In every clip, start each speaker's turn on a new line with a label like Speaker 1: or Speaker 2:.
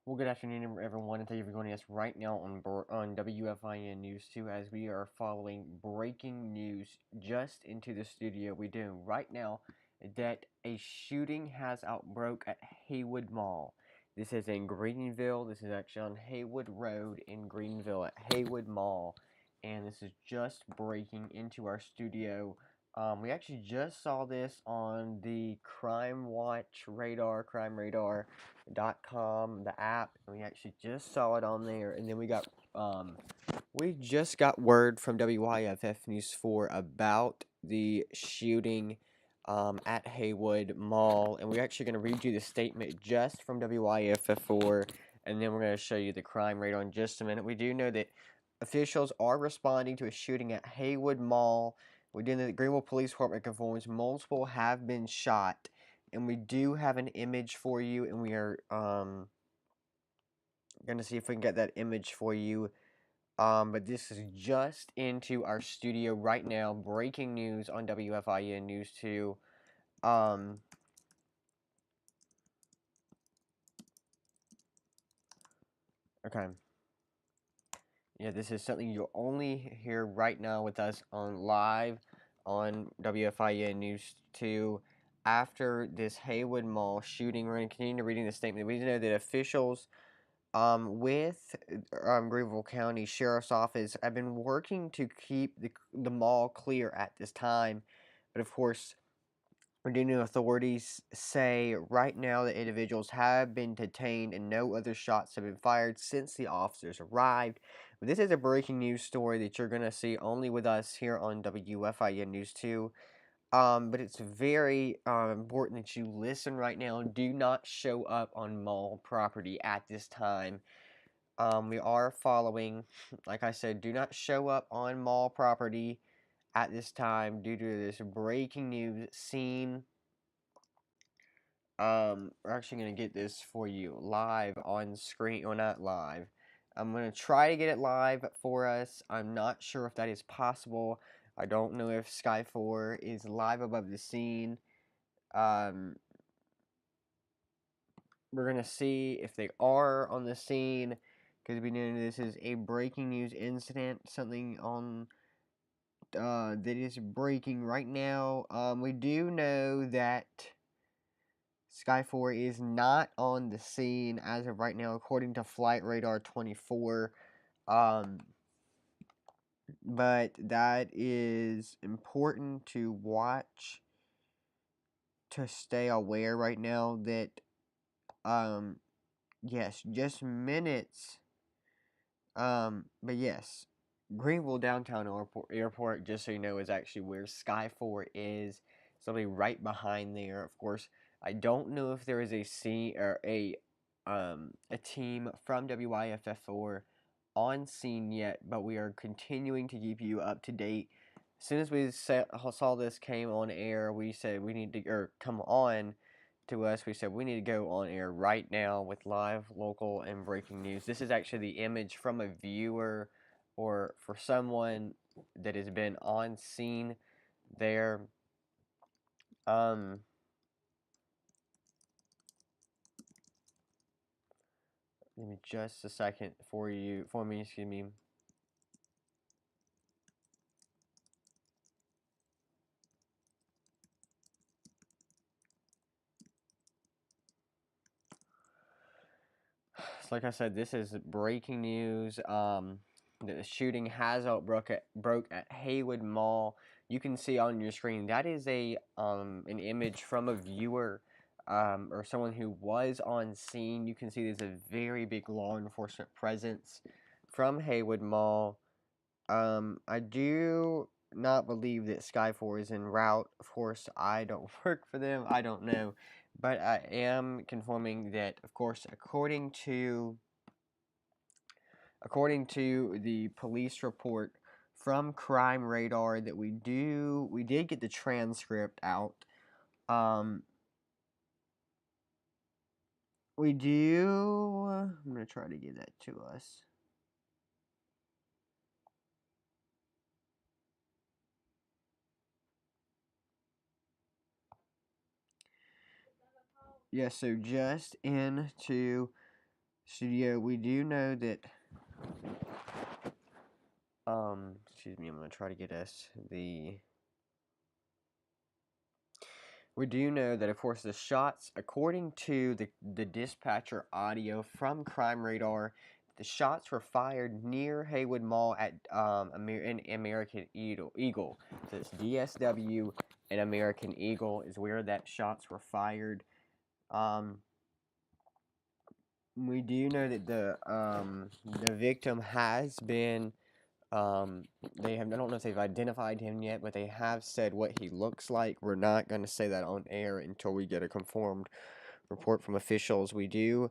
Speaker 1: Well, good afternoon, everyone, and thank you for joining us right now on WFIN News 2 as we are following breaking news just into the studio. We're doing right now that a shooting has outbroke at Haywood Mall. This is in Greenville. This is actually on Haywood Road in Greenville at Haywood Mall, and this is just breaking into our studio. We actually just saw this on the Crime Watch radar, Crime Radar .com, the app, and we actually just saw it on there. And then we just got word from WYFF News 4 about the shooting at Haywood Mall, and we're actually going to read you the statement just from WYFF 4, and then we're going to show you the crime rate in just a minute. We do know that officials are responding to a shooting at Haywood Mall. We do know that Greenville Police Department confirms multiple have been shot, and we do have an image for you, and we are going to see if we can get that image for you. But this is just into our studio right now. Breaking news on WFIN News 2. Okay. Yeah, this is something you'll only hear right now with us on live on WFIN News 2. After this Haywood Mall shooting, we're going to continue reading the statement. We know that officials with Greenville County Sheriff's Office have been working to keep the mall clear at this time. But of course, Virginia authorities say right now that individuals have been detained and no other shots have been fired since the officers arrived. But this is a breaking news story that you're going to see only with us here on WFIN News 2. But it's very important that you listen right now. Do not show up on mall property at this time. We are following, like I said, do not show up on mall property at this time due to this breaking news scene. We're actually going to get this for you live on screen, or not live. I'm going to try to get it live for us. I'm not sure if that is possible. I don't know if Sky 4 is live above the scene. Um, we're going to see if they are on the scene, because we know this is a breaking news incident, something on that is breaking right now. We do know that Sky 4 is not on the scene as of right now, according to Flight Radar 24. But that is important to watch, to stay aware right now that, yes, just minutes. But yes, Greenville Downtown Airport, just so you know, is actually where Sky 4 is. Somebody right behind there. Of course, I don't know if there is a scene or a team from WIFF4 on scene yet, but we are continuing to keep you up to date. As soon as we saw this came on air, we said we need to, or come on to us, we said we need to go on air right now with live, local, and breaking news. This is actually the image from a viewer or for someone that has been on scene there. Give me just a second for me, excuse me. So like I said, this is breaking news. The shooting has broke at Haywood Mall. You can see on your screen that is an image from a viewer or someone who was on scene. You can see there's a very big law enforcement presence from Haywood Mall. I do not believe that Sky 4 is en route. Of course, I don't work for them. I don't know. But I am confirming that, of course, according to the police report from Crime Radar that we did get the transcript out. We do. I'm gonna try to get that to us. Yeah, so just into studio, we do know that, excuse me, I'm going to try to get us the, we do know that, of course, the shots, according to the dispatcher audio from Crime Radar, the shots were fired near Haywood Mall at American Eagle. So it's DSW and American Eagle is where that shots were fired. We do know that the victim has been, they have, I don't know if they've identified him yet, but they have said what he looks like. We're not going to say that on air until we get a confirmed report from officials. We do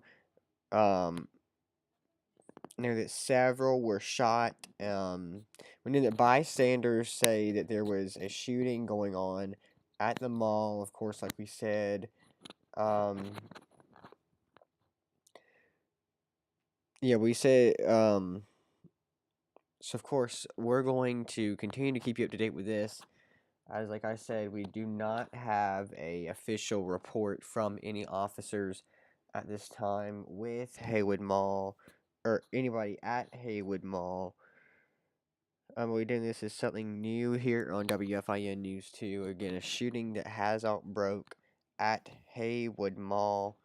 Speaker 1: know that several were shot. We know that bystanders say that there was a shooting going on at the mall, of course, like we said. Yeah, we said, so of course, we're going to continue to keep you up to date with this. As like I said, we do not have a official report from any officers at this time with Haywood Mall, or anybody at Haywood Mall. We're doing this is something new here on WFIN News 2. Again, a shooting that has outbroke at Haywood Mall.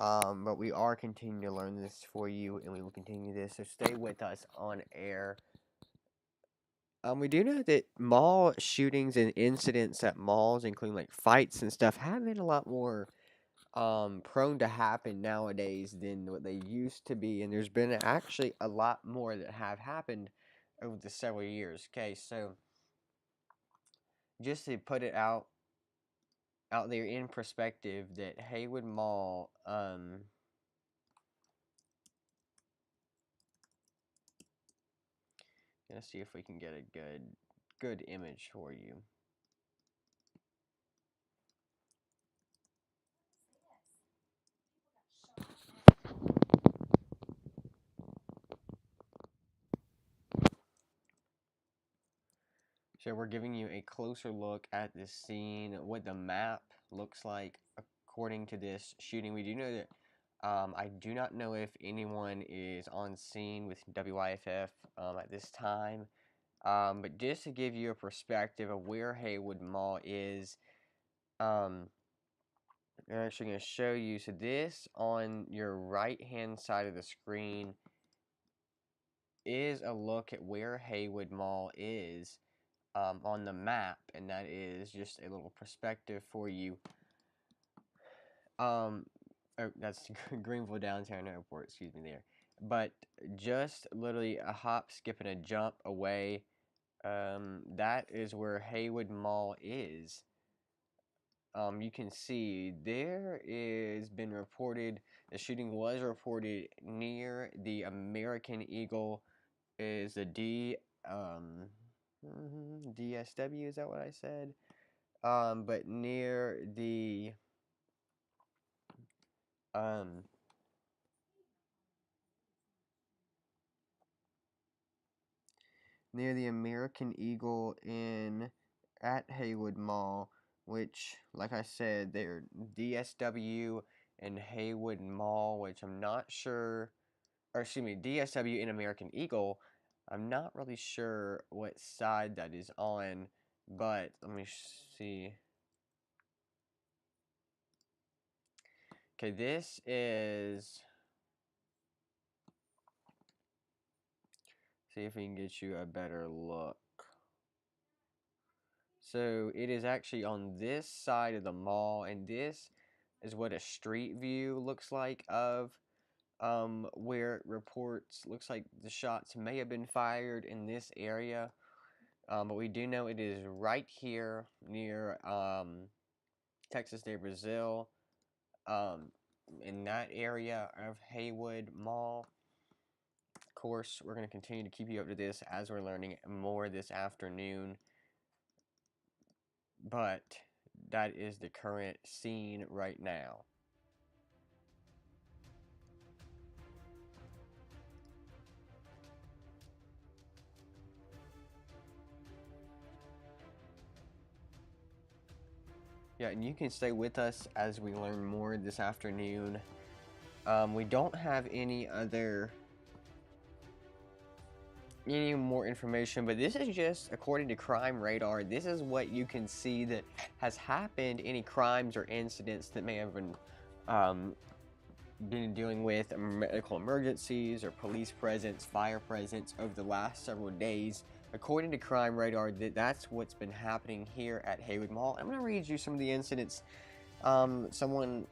Speaker 1: But we are continuing to learn this for you, and we will continue this, so stay with us on air. We do know that mall shootings and incidents at malls, including like fights and stuff, have been a lot more prone to happen nowadays than what they used to be, and there's been actually a lot more that have happened over the several years. Okay, so just to put it out there in perspective, that Haywood Mall, let's see if we can get a good image for you. So we're giving you a closer look at this scene, what the map looks like according to this shooting. We do know that, I do not know if anyone is on scene with WIFF at this time, but just to give you a perspective of where Haywood Mall is, I'm actually going to show you. So this on your right hand side of the screen is a look at where Haywood Mall is on the map, and that is just a little perspective for you. Oh, that's Greenville Downtown Airport, excuse me there. But just literally a hop, skip, and a jump away, that is where Haywood Mall is. You can see there is been reported, the shooting was reported near the American Eagle, is the DSW, is that what I said? But near the American Eagle at Haywood Mall, which, like I said, they're DSW and Haywood Mall, which I'm not sure, or excuse me, DSW and American Eagle. I'm not really sure what side that is on, but let me see. Okay, this is, see if we can get you a better look. So it is actually on this side of the mall, and this is what a street view looks like of where it reports, looks like the shots may have been fired in this area, but we do know it is right here near Texas de Brazil, in that area of Haywood Mall. Of course, we're going to continue to keep you up to this as we're learning more this afternoon, but that is the current scene right now. Yeah, and you can stay with us as we learn more this afternoon. We don't have any more information, but this is just according to Crime Radar. This is what you can see that has happened. Any crimes or incidents that may have been dealing with medical emergencies or police presence, fire presence over the last several days. According to Crime Radar, that's what's been happening here at Haywood Mall. I'm going to read you some of the incidents. Someone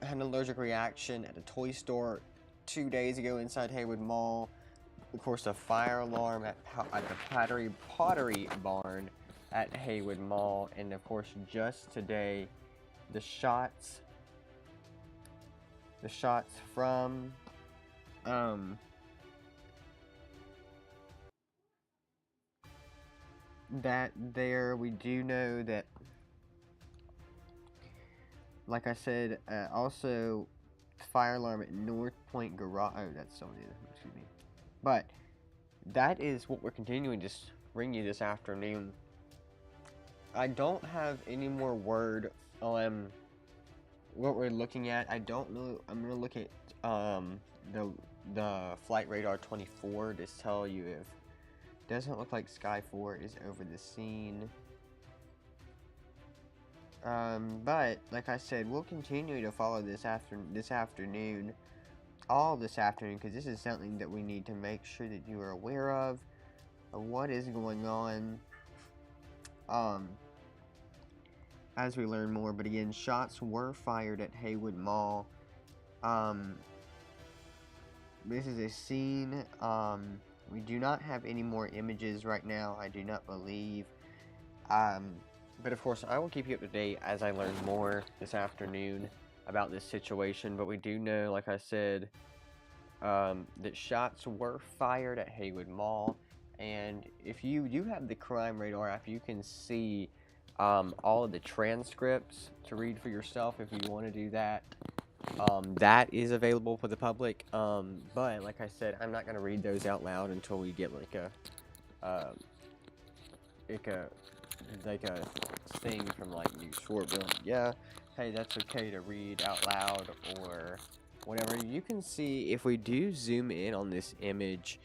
Speaker 1: had an allergic reaction at a toy store 2 days ago inside Haywood Mall. Of course, a fire alarm at the Pottery Barn at Haywood Mall. And of course, just today, the shots from that there, we do know that, like I said, also fire alarm at North Point Garage. Oh, that's still new. Excuse me. But that is what we're continuing to bring you this afternoon. I don't have any more word on what we're looking at. I don't know. I'm gonna look at the Flight Radar 24 to tell you if doesn't look like Sky 4 is over the scene. But like I said, we'll continue to follow this afternoon, because this is something that we need to make sure that you are aware of what is going on. As we learn more, but again, shots were fired at Haywood Mall. This is a scene. We do not have any more images right now, I do not believe. But of course, I will keep you up to date as I learn more this afternoon about this situation. But we do know, like I said, that shots were fired at Haywood Mall. And if you do have the Crime Radar app, you can see all of the transcripts to read for yourself if you want to do that. That is available for the public. But like I said, I'm not going to read those out loud until we get like a thing from like News Short, like, yeah, hey, that's okay to read out loud or whatever. You can see if we do zoom in on this image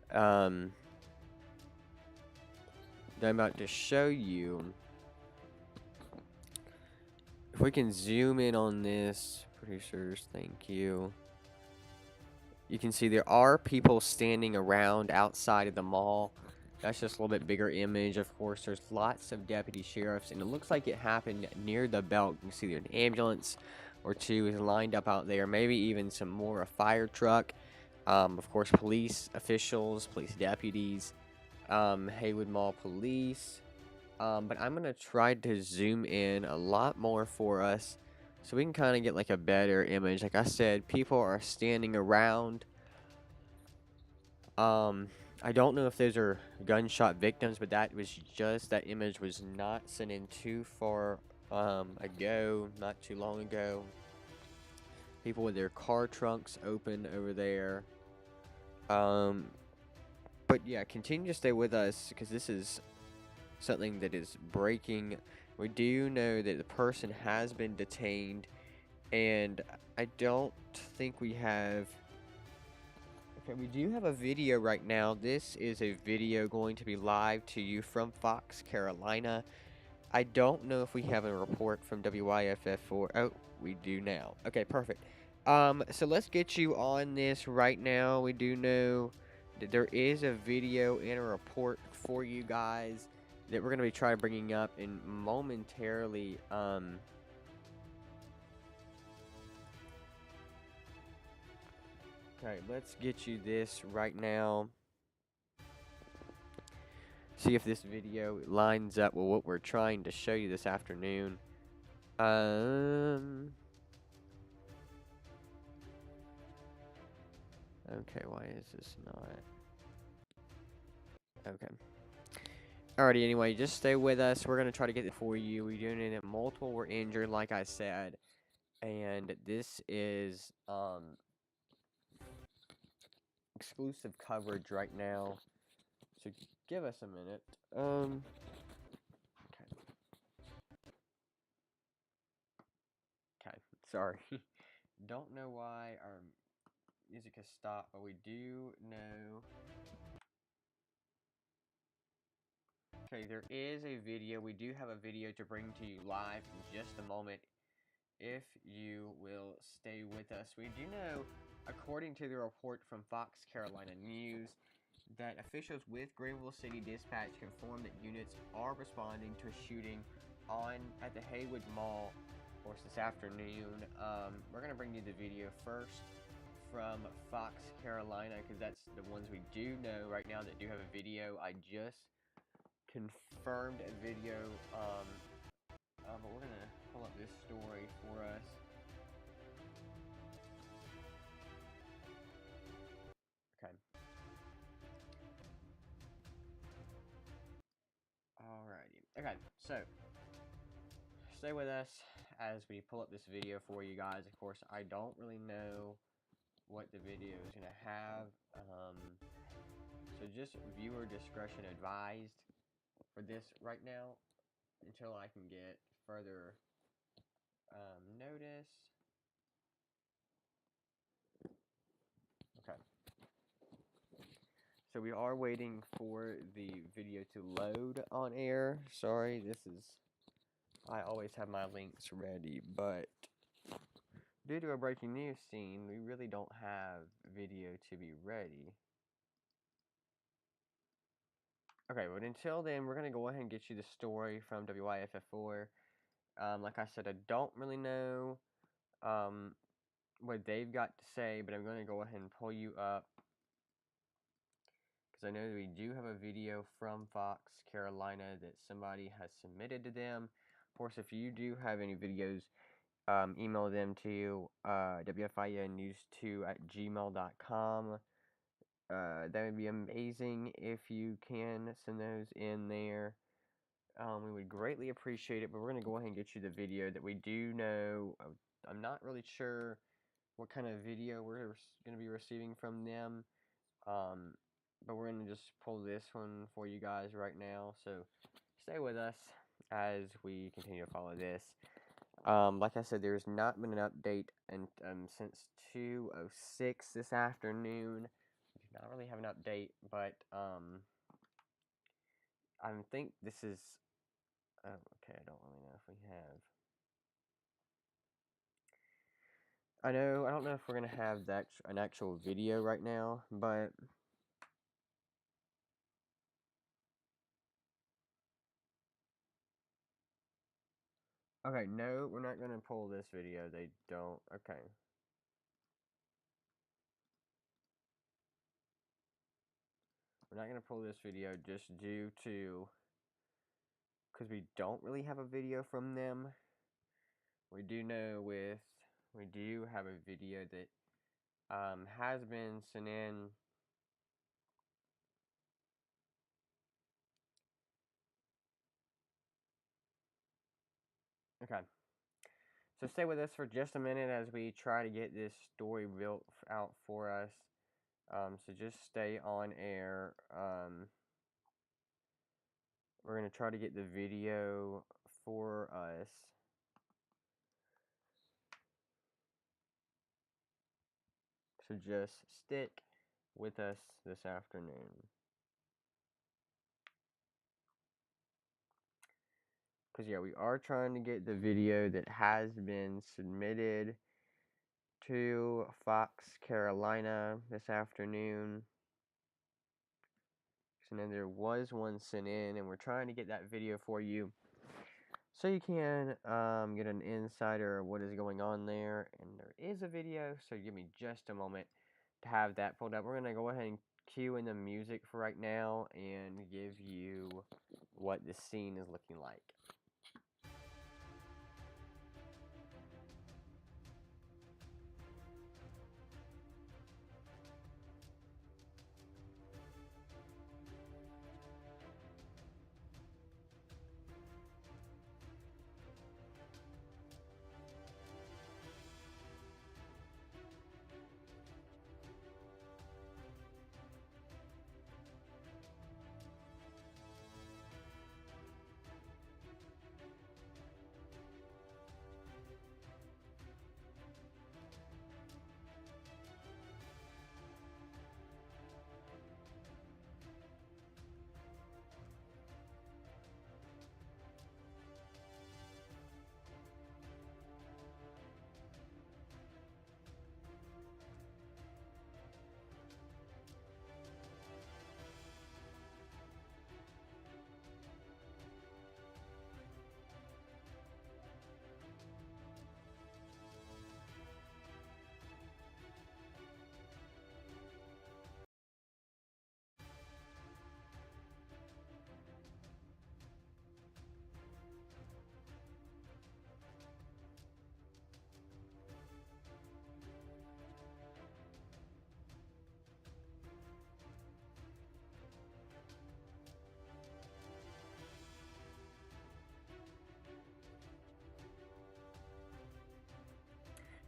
Speaker 1: that I'm about to show you. If we can zoom in on this, producers, thank you. You can see there are people standing around outside of the mall. That's just a little bit bigger image. Of course, there's lots of deputy sheriffs, and it looks like it happened near the belt. You can see there's an ambulance or two is lined up out there, maybe even some more, a fire truck. Of course, police officials, police deputies, Haywood Mall police. But I'm going to try to zoom in a lot more for us so we can kind of get like a better image. Like I said, people are standing around. I don't know if those are gunshot victims, but that image was not sent in too far ago, not too long ago. People with their car trunks open over there. But yeah, continue to stay with us because this is something that is breaking. We do know that the person has been detained, and I don't think we have. Okay, we do have a video right now. This is a video going to be live to you from Fox, Carolina. I don't know if we have a report from WYFF4. Oh, we do now. Okay, perfect. So let's get you on this right now. We do know that there is a video and a report for you guys that we're going to be trying bringing up in momentarily. Okay, let's get you this right now. See if this video lines up with what we're trying to show you this afternoon. Okay, why is this not? Okay. Alrighty, anyway, just stay with us. We're going to try to get it for you. We're doing it. Multiple were injured, like I said. And this is exclusive coverage right now. So give us a minute. Okay. Okay, sorry. Don't know why our music has stopped, but we do know. Okay, there is a video. We do have a video to bring to you live in just a moment. If you will stay with us, we do know, according to the report from Fox Carolina News, that officials with Greenville City Dispatch confirmed that units are responding to a shooting at the Haywood Mall, of course, this afternoon. We're gonna bring you the video first from Fox Carolina because that's the ones we do know right now that do have a video. I just confirmed a video, but we're gonna pull up this story for us. Okay. Alrighty. Okay, so stay with us as we pull up this video for you guys. Of course, I don't really know what the video is gonna have, so just viewer discretion advised for this right now until I can get further notice. Okay. So we are waiting for the video to load on air. Sorry, I always have my links ready, but due to a breaking news scene, we really don't have video to be ready. Okay, but until then, we're going to go ahead and get you the story from WIFF4. Like I said, I don't really know what they've got to say, but I'm going to go ahead and pull you up because I know that we do have a video from Fox Carolina that somebody has submitted to them. Of course, if you do have any videos, email them to WFINnews2@gmail.com. That would be amazing if you can send those in there. We would greatly appreciate it, but we're going to go ahead and get you the video that we do know. I'm not really sure what kind of video we're going to be receiving from them, but we're going to just pull this one for you guys right now, so stay with us as we continue to follow this. Like I said, there's not been an update since 2:06 this afternoon. We do not really have an update, but I think this is. Oh, okay, I don't really know if we have. I don't know if we're gonna have an actual video right now, but okay, no, we're not gonna pull this video. They don't. Okay. We're not gonna pull this video just due to because we don't really have a video from them. We do know we do have a video that has been sent in. Okay. So stay with us for just a minute as we try to get this story built out for us. So just stay on air. We're going to try to get the video for us. So just stick with us this afternoon. Because, yeah, we are trying to get the video that has been submitted to Fox Carolina this afternoon. So then there was one sent in, and we're trying to get that video for you so you can get an insider of what is going on there. And there is a video, so give me just a moment to have that pulled up. We're going to go ahead and cue in the music for right now and give you what the scene is looking like.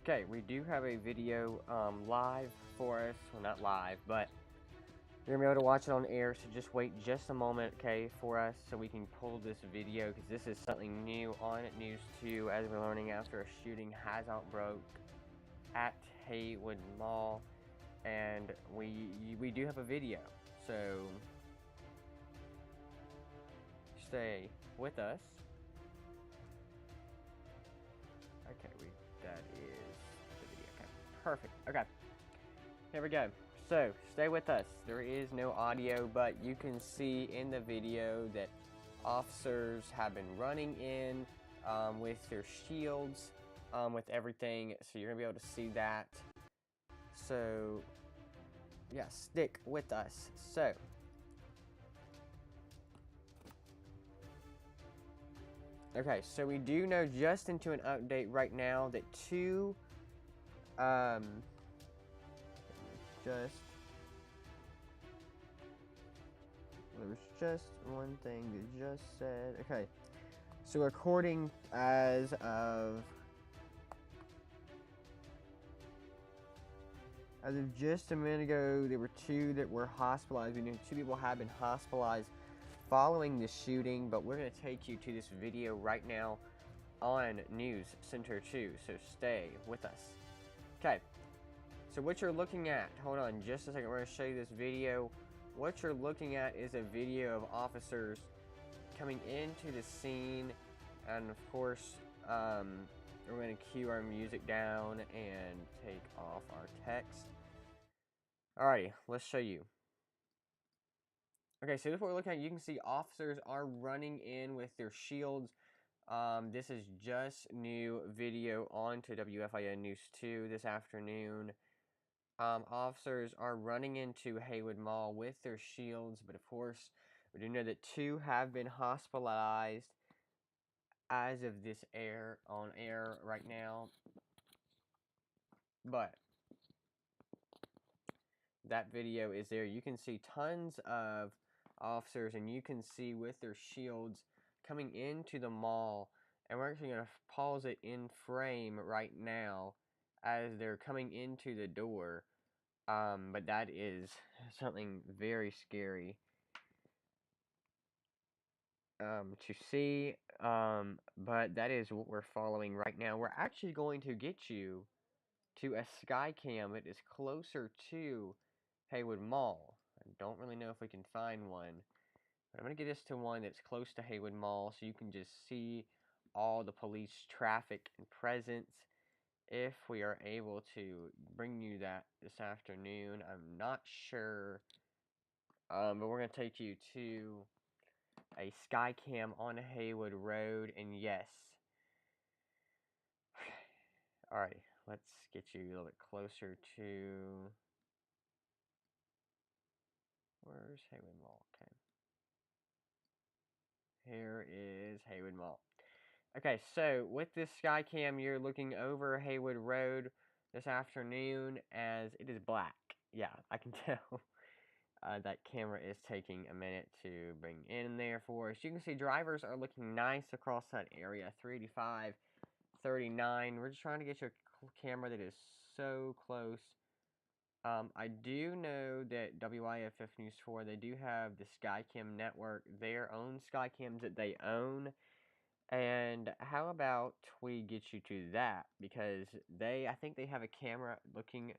Speaker 1: Okay, we do have a video live for us. Well, not live, but you're going to be able to watch it on air, so just wait just a moment, okay, for us so we can pull this video, because this is something new on News 2, as we're learning after a shooting has outbroke at HAYWOOD Mall, and we do have a video, so stay with us. Okay, that is the video. Okay, perfect. Okay, here we go. So stay with us. There is no audio, but you can see in the video that officers have been running in with their shields, with everything. So you're gonna be able to see that. So yeah, stick with us. So okay, so we do know just into an update right now that there was just one thing that just said, okay, so according as of just a minute ago, there were 2 that were hospitalized. We know 2 people have been hospitalized following the shooting, but we're going to take you to this video right now on News Center 2, so stay with us. Okay, so what you're looking at, hold on just a second, we're going to show you this video. What you're looking at is a video of officers coming into the scene, and of course, we're going to cue our music down and take off our text. Alrighty, let's show you. Okay, so this is what we're looking at. You can see officers are running in with their shields. This is just new video onto WFIN News 2 this afternoon. Officers are running into HAYWOOD Mall with their shields, but of course, we do know that 2 have been hospitalized as of this on air right now. But that video is there. You can see tons of officers, and you can see with their shields coming into the mall, and we're actually going to pause it in frame right now as they're coming into the door. But that is something very scary to see, but that is what we're following right now. We're actually going to get you to a sky cam that is closer to HAYWOOD Mall. I don't really know if we can find one, but I'm going to get us to one that's close to HAYWOOD Mall so you can just see all the police traffic and presence. If we are able to bring you that this afternoon, I'm not sure, but we're going to take you to a sky cam on HAYWOOD Road, and yes. Alright, let's get you a little bit closer to... Where's HAYWOOD Mall? Okay. Here is HAYWOOD Mall. Okay, so with this sky cam, you're looking over HAYWOOD Road this afternoon as it is black. Yeah, I can tell. That camera is taking a minute to bring in there for us. You can see drivers are looking nice across that area. 385, 39. We're just trying to get you a camera that is so close. I do know that WIFF News 4, they do have the Skycam network, their own Skycams that they own. And how about we get you to that? Because I think they have a camera looking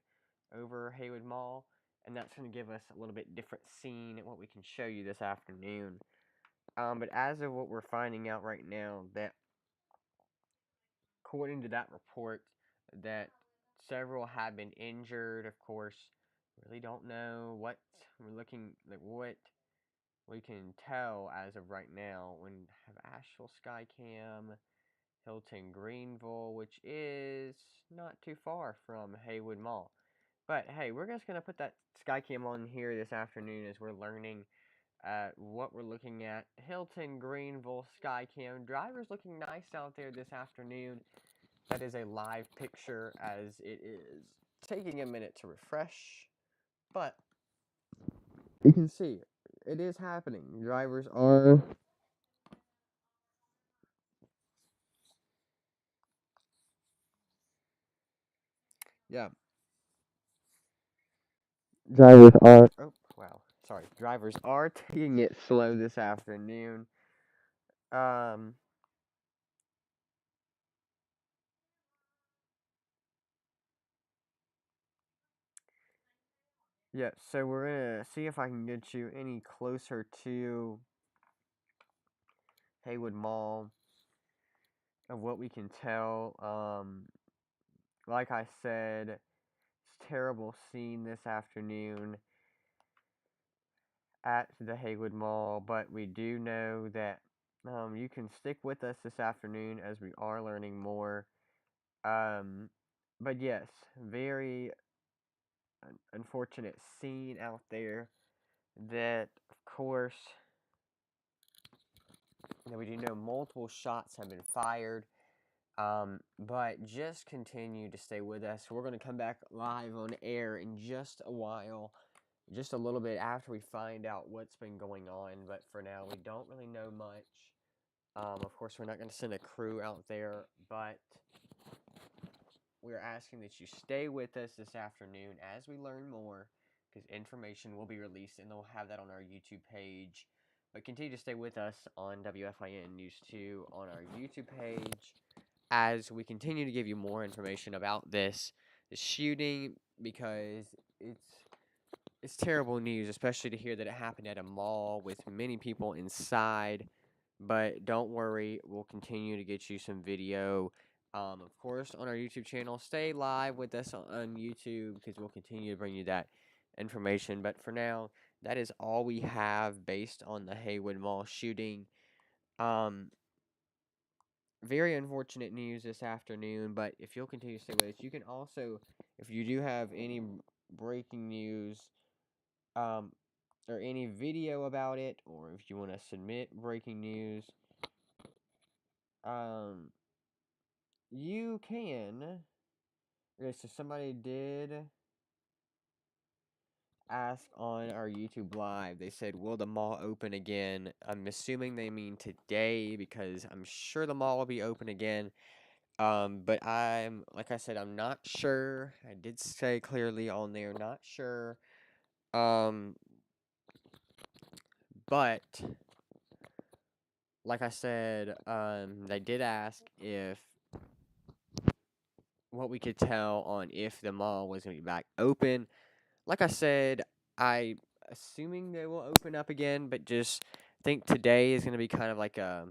Speaker 1: over HAYWOOD Mall, and that's going to give us a little bit different scene at what we can show you this afternoon. But as of what we're finding out right now, that according to that report, that several have been injured. Of course, really don't know what we're looking like. What we can tell as of right now, we have Asheville Skycam, Hilton Greenville, which is not too far from HAYWOOD Mall. But hey, we're just gonna put that Skycam on here this afternoon as we're learning what we're looking at. Hilton Greenville Skycam. Drivers looking nice out there this afternoon. That is a live picture as it is taking a minute to refresh, but you can see it is happening. Drivers are Yeah. Drivers are taking it slow this afternoon. Um, yeah, so we're gonna see if I can get you any closer to Haywood Mall of what we can tell. Like I said, it's terrible scene this afternoon at the Haywood Mall, but we do know that you can stick with us this afternoon as we are learning more. Um, but yes, very unfortunate scene out there that, of course, we do know multiple shots have been fired. But just continue to stay with us. We're going to come back live on air in just a while, just a little bit after we find out what's been going on. But for now, we don't really know much. Of course, we're not going to send a crew out there, but we're asking that you stay with us this afternoon as we learn more, because information will be released and they'll have that on our YouTube page. But continue to stay with us on WFIN News 2 on our YouTube page as we continue to give you more information about this shooting, because it's terrible news, especially to hear that it happened at a mall with many people inside. But don't worry, we'll continue to get you some video. Of course, on our YouTube channel. Stay live with us on YouTube, because we'll continue to bring you that information. But for now, that is all we have based on the Haywood Mall shooting. Um, Very unfortunate news this afternoon, but if you'll continue to stay with us, you can also, if you do have any breaking news, um, or any video about it, or if you want to submit breaking news, um, you can. Okay, so somebody did ask on our YouTube live. They said, "Will the mall open again?" I'm assuming they mean today, because I'm sure the mall will be open again. But like I said, I'm not sure. I did say clearly on there, not sure. Um, but like I said, they did ask if what we could tell on if the mall was gonna be back open. Like I said, I assuming they will open up again, but just think today is gonna be kind of like a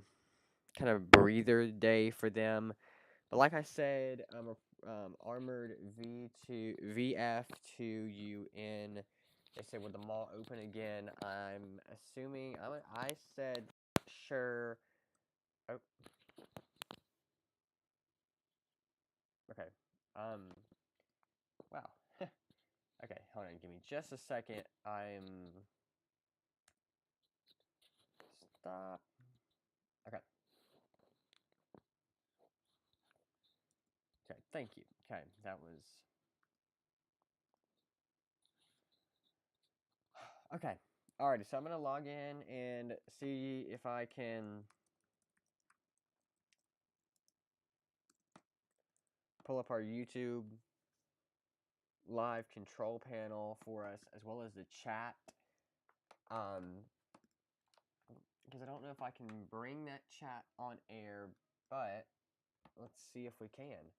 Speaker 1: kind of breather day for them. But like I said, Armored V2 VF2UN. They said, "Would the mall open again?" I'm assuming. I said sure. Oh, okay. Um. Wow. Okay. Hold on. Give me just a second. Stop. Okay. Okay. Thank you. Okay. That was. Okay. Alrighty. So I'm gonna log in and see if I can pull up our YouTube live control panel for us, as well as the chat. Um, because I don't know if I can bring that chat on air, but let's see if we can.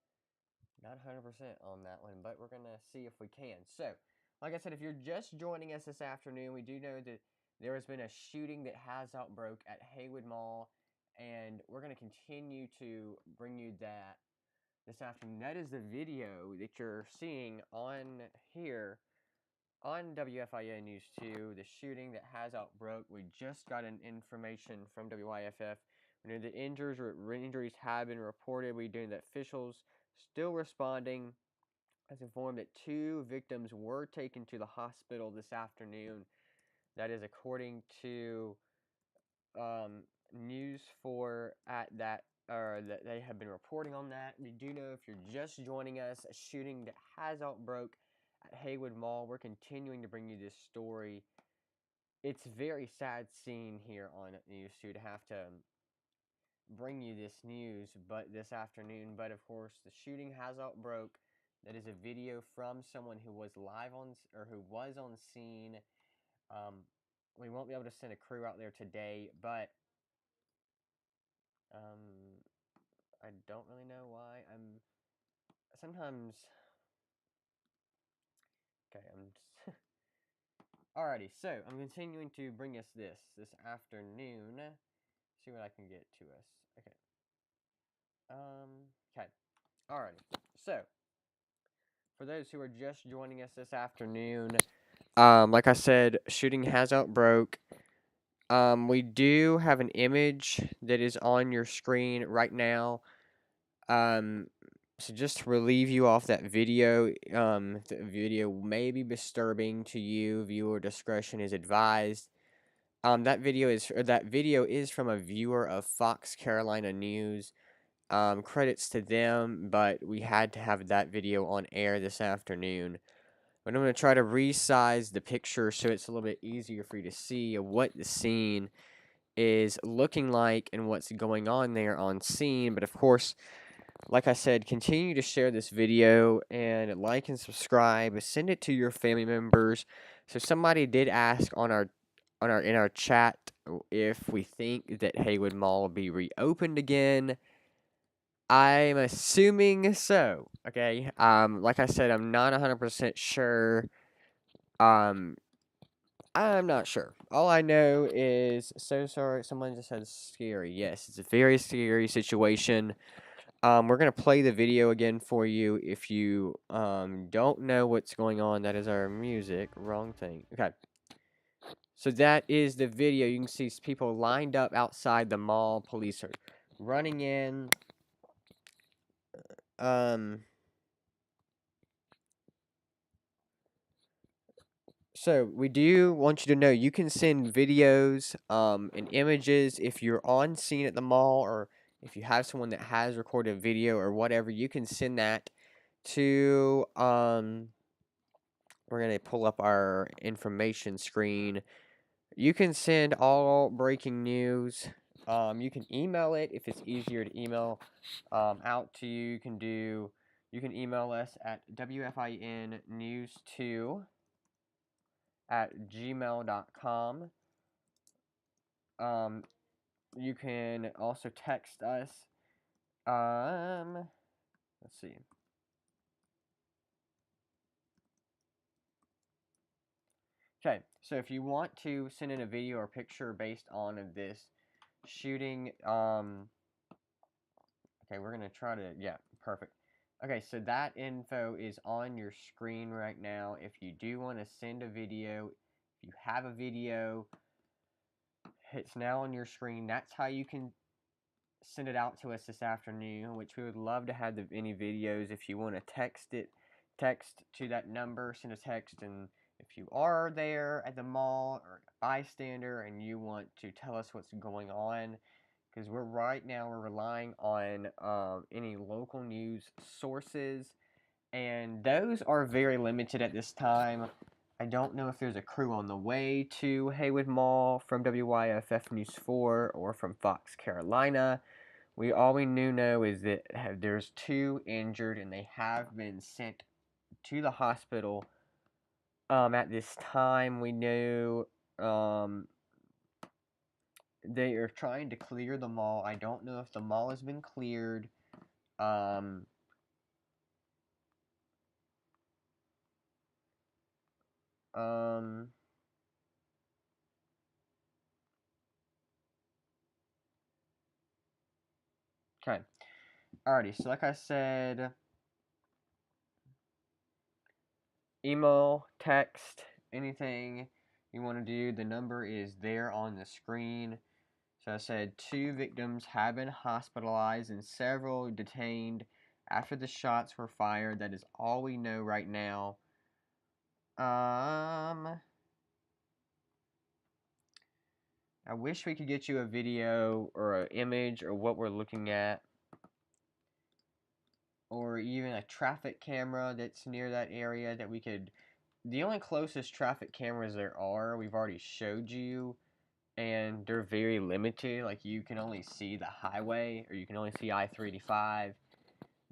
Speaker 1: Not 100% on that one, but we're going to see if we can. So, like I said, if you're just joining us this afternoon, we do know that there has been a shooting that has outbroke at Haywood Mall, and we're going to continue to bring you that this afternoon. That is the video that you're seeing on here on WFIN News 2, the shooting that has outbroke. We just got an information from WIFF. We know that injuries have been reported. We know that officials still responding. Has informed that 2 victims were taken to the hospital this afternoon. That is according to News 4 at that, or that they have been reporting on that. We do know, if you're just joining us, a shooting that has outbroke at Haywood Mall. We're continuing to bring you this story. It's a very sad scene here on News 2 to have to bring you this news, but this afternoon. But of course, the shooting has outbroke. That is a video from someone who was live on, or who was on scene. We won't be able to send a crew out there today, but I don't really know why. Sometimes, okay, I'm just, alrighty, so I'm continuing to bring us this afternoon. See what I can get to us. Okay. Okay. Alrighty. So, for those who are just joining us this afternoon, like I said, shooting has outbroke. We do have an image that is on your screen right now. So just to relieve you off that video, the video may be disturbing to you. Viewer discretion is advised. That video is from a viewer of Fox Carolina News. Credits to them, but we had to have that video on air this afternoon. But I'm going to try to resize the picture so it's a little bit easier for you to see what the scene is looking like and what's going on there on scene. But of course, like I said, continue to share this video and like and subscribe. Send it to your family members. So somebody did ask in our chat if we think that Haywood Mall will be reopened again. I'm assuming so. Okay. Like I said, I'm not 100% sure. I'm not sure. All I know is, so sorry, someone just said scary. Yes, it's a very scary situation. We're going to play the video again for you. If you don't know what's going on, that is our music. Wrong thing. Okay. So that is the video. You can see people lined up outside the mall. Police are running in. So we do want you to know you can send videos and images if you're on scene at the mall, or if you have someone that has recorded a video or whatever. You can send that to we're going to pull up our information screen. You can send all breaking news. You can email it if it's easier to email out to you. You can email us at WFINnews2@gmail.com. You can also text us. Let's see. Okay, so if you want to send in a video or picture based on this shooting, okay, we're gonna try to, yeah, perfect. Okay, so that info is on your screen right now. If you do want to send a video, if you have a video, it's now on your screen. That's how you can send it out to us this afternoon, which we would love to have any videos. If you want to text to that number, send a text. And if you are there at the mall or a bystander and you want to tell us what's going on, because we're relying on any local news sources, and those are very limited at this time. I don't know if there's a crew on the way to Haywood Mall from WYFF News 4 or from Fox Carolina. All we know is that there's 2 injured, and they have been sent to the hospital. At this time, we know they are trying to clear the mall. I don't know if the mall has been cleared. Okay. Alrighty, so like I said, email, text, anything you want to do, the number is there on the screen. So I said 2 victims have been hospitalized and several detained after the shots were fired. That is all we know right now. I wish we could get you a video or an image or what we're looking at, or even a traffic camera that's near that area that we could. The only closest traffic cameras there are, we've already showed you, and they're very limited. Like, you can only see the highway, or you can only see I-385.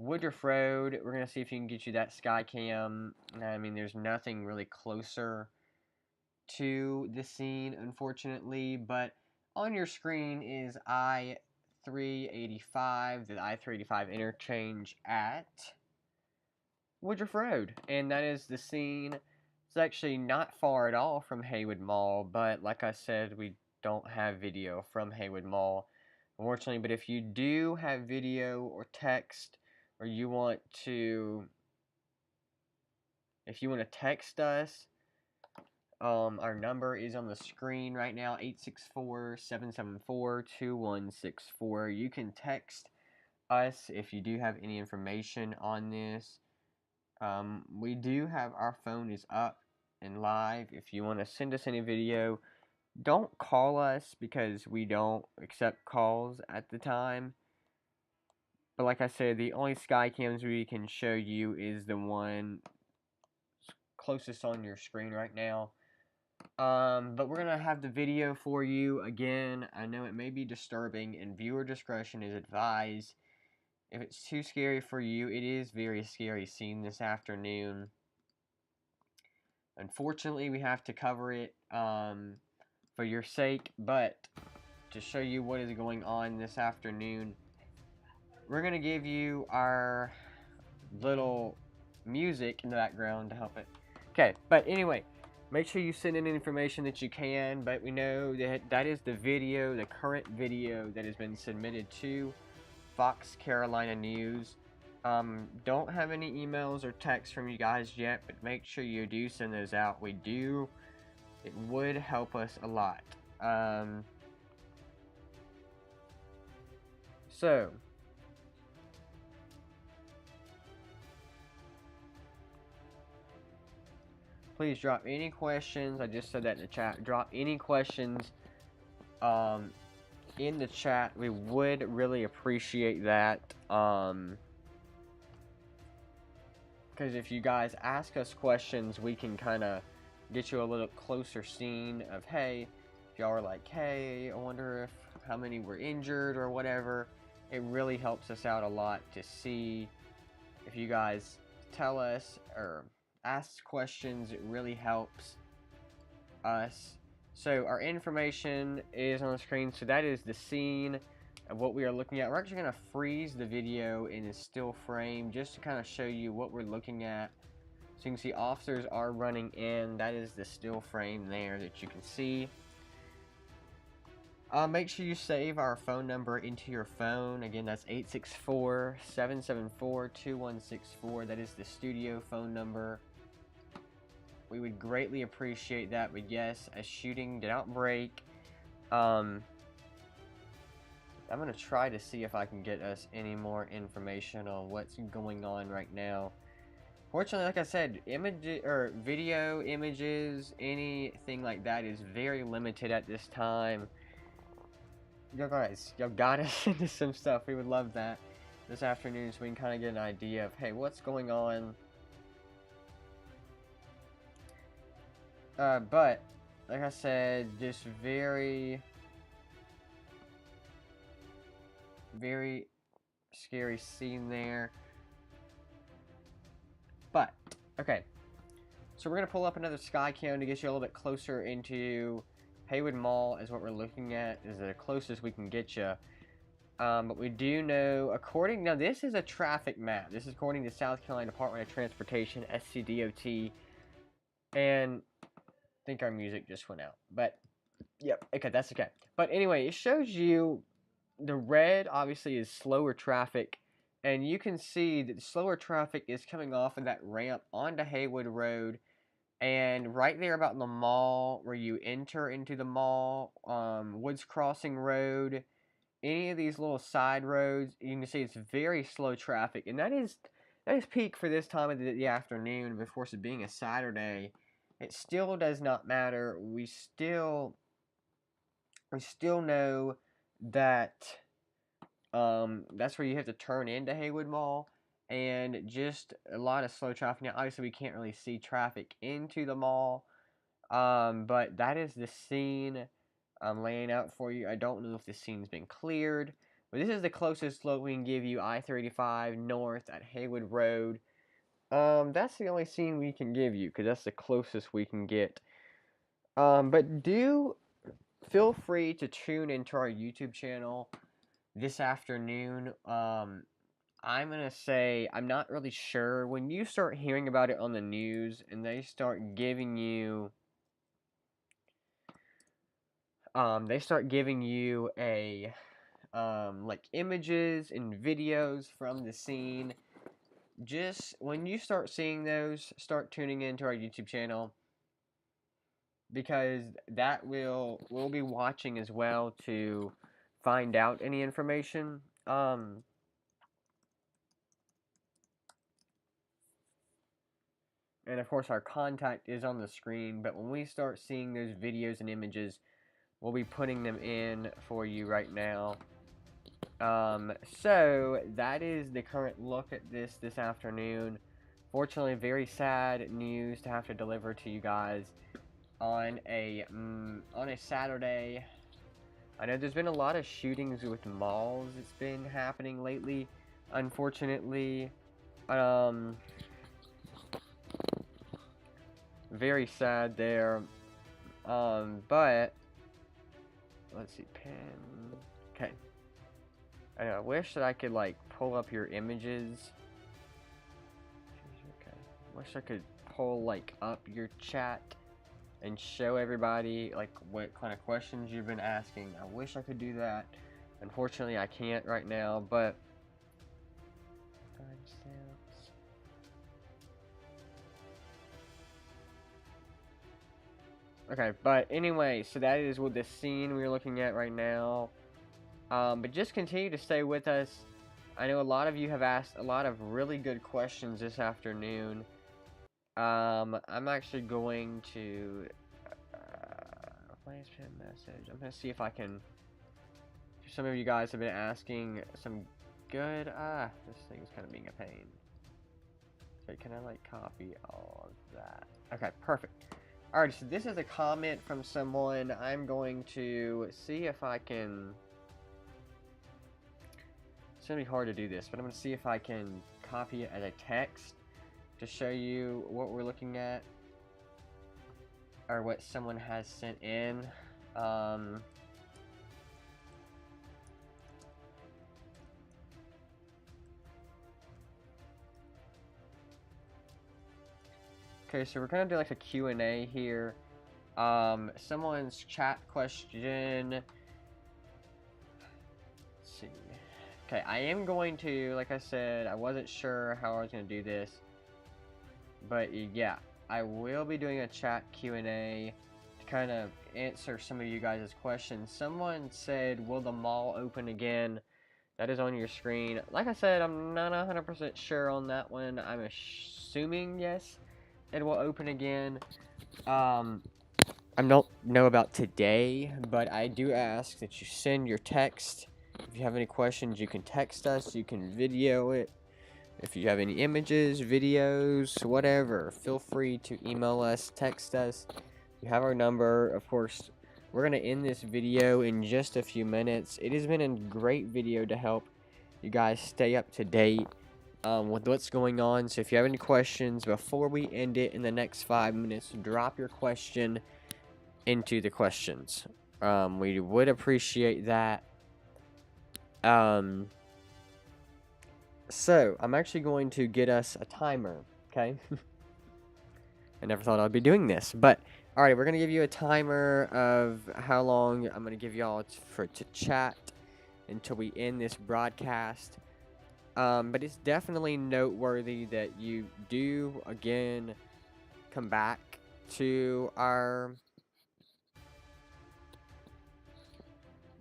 Speaker 1: Woodruff Road, we're going to see if you can get you that sky cam. I mean, there's nothing really closer to the scene, unfortunately, but on your screen is I-385, the I-385 interchange at Woodruff Road, and that is the scene. It's actually not far at all from Haywood Mall, but like I said, we don't have video from Haywood Mall, unfortunately. But if you do have video or text, or you want to, if you want to text us, our number is on the screen right now, 864-774-2164. You can text us if you do have any information on this. We do have, our phone is up and live. If you want to send us any video, don't call us because we don't accept calls at the time. But like I said, the only sky cams we can show you is the one closest on your screen right now. But we're going to have the video for you. Again, I know it may be disturbing and viewer discretion is advised. If it's too scary for you, it is very scary scene this afternoon. Unfortunately, we have to cover it for your sake, but to show you what is going on this afternoon, we're going to give you our little music in the background to help it. Okay, but anyway, make sure you send in information that you can, but we know that that is the video, the current video that has been submitted to Fox Carolina News. Don't have any emails or texts from you guys yet, but make sure you do send those out. We do. It would help us a lot. So, please drop any questions. I just said that in the chat. Drop any questions in the chat. We would really appreciate that. Because if you guys ask us questions, we can kind of get you a little closer scene of, hey, if y'all are like, hey, I wonder if how many were injured or whatever. It really helps us out a lot to see if you guys tell us or ask questions. It really helps us. So our information is on the screen. So that is the scene of what we are looking at. We're actually going to freeze the video in a still frame just to kind of show you what we're looking at. So you can see officers are running in. That is the still frame there that you can see. Make sure you save our phone number into your phone. Again, that's 864-774-2164. That is the studio phone number. We would greatly appreciate that. But yes, a shooting did not break. I'm going to try to see if I can get us any more information on what's going on right now. Fortunately, like I said, video, images, anything like that is very limited at this time. Yo guys, y'all gotta send us some stuff. We would love that this afternoon so we can kind of get an idea of, hey, what's going on. But, like I said, just very scary scene there. But, okay. So we're going to pull up another sky cam to get you a little bit closer into Haywood Mall is what we're looking at. Is the closest we can get you. But we do know, now this is a traffic map. This is according to South Carolina Department of Transportation, SCDOT. And I think our music just went out. But, yep, okay, that's okay. But anyway, it shows you the red obviously is slower traffic. And you can see that the slower traffic is coming off of that ramp onto Haywood Road. And right there about the mall, where you enter into the mall, Woods Crossing Road, any of these little side roads, you can see it's very slow traffic. And that is peak for this time of the afternoon. Of course, it being a Saturday, it still does not matter. We still know that that's where you have to turn into Haywood Mall. And just a lot of slow traffic. Now, obviously, we can't really see traffic into the mall. But that is the scene I'm laying out for you. I don't know if the scene's been cleared. But this is the closest look we can give you, I-35 north at Haywood Road. That's the only scene we can give you, because that's the closest we can get. But do feel free to tune into our YouTube channel this afternoon. I'm going to say, I'm not really sure. When you start hearing about it on the news, and they start giving you, a, like images and videos from the scene. Just when you start seeing those, start tuning into our YouTube channel, because that we'll be watching as well to find out any information. And of course our contact is on the screen, but when we start seeing those videos and images, we'll be putting them in for you right now. So that is the current look at this afternoon. Fortunately, very sad news to have to deliver to you guys on a Saturday. I know there's been a lot of shootings with malls that's been happening lately, unfortunately. Very sad there. But let's see, pen. Okay. I wish that I could like pull up your images. Okay. Wish I could pull like up your chat and show everybody like what kind of questions you've been asking. I wish I could do that. Unfortunately, I can't right now, but timestamps. Okay, but anyway, so that is what the scene we're looking at right now. But just continue to stay with us. I know a lot of you have asked a lot of really good questions this afternoon. I'm actually going to message. I'm gonna see if I can. Some of you guys have been asking some good. This thing's kind of being a pain. Okay, can I like copy all of that? Okay, perfect. Alright, so this is a comment from someone. I'm going to see if I can. It's gonna be hard to do this, but I'm gonna see if I can copy it as a text to show you what we're looking at, or what someone has sent in. Okay, so we're gonna do like a Q&A here. Someone's chat question. Let's see. Okay, I am going to, like I said, I wasn't sure how I was going to do this. But yeah, I will be doing a chat Q&A to kind of answer some of you guys' questions. Someone said, will the mall open again? That is on your screen. Like I said, I'm not 100% sure on that one. I'm assuming yes, it will open again. I don't know about today, but I do ask that you send your text. If you have any questions, you can text us, you can video it. If you have any images, videos, whatever, feel free to email us, text us. You have our number. Of course, we're going to end this video in just a few minutes. It has been a great video to help you guys stay up to date with what's going on. So if you have any questions before we end it in the next 5 minutes, drop your question into the questions. We would appreciate that. So I'm actually going to get us a timer, okay? I never thought I'd be doing this, but alright, we're gonna give you a timer of how long I'm gonna give y'all to chat until we end this broadcast. But it's definitely noteworthy that you do again come back to our.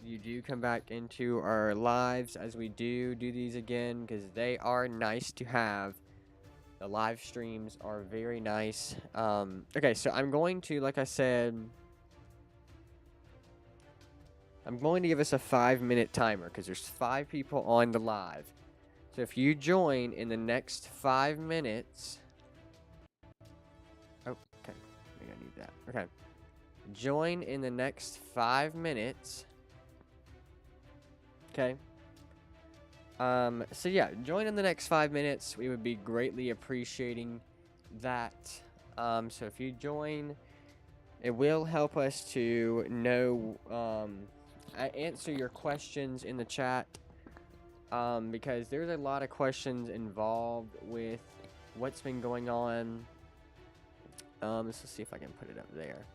Speaker 1: You do come back into our lives as we do these again, because they are nice to have. The live streams are very nice. Okay, so I'm going to, like I said, I'm going to give us a 5-minute timer, because there's 5 people on the live. So if you join in the next 5 minutes. Oh, okay. I think I need that. Okay. Join in the next 5 minutes. Okay. So yeah, join in the next 5 minutes. We would be greatly appreciating that. So if you join, it will help us to know, answer your questions in the chat. Because there's a lot of questions involved with what's been going on. Let's see if I can put it up there.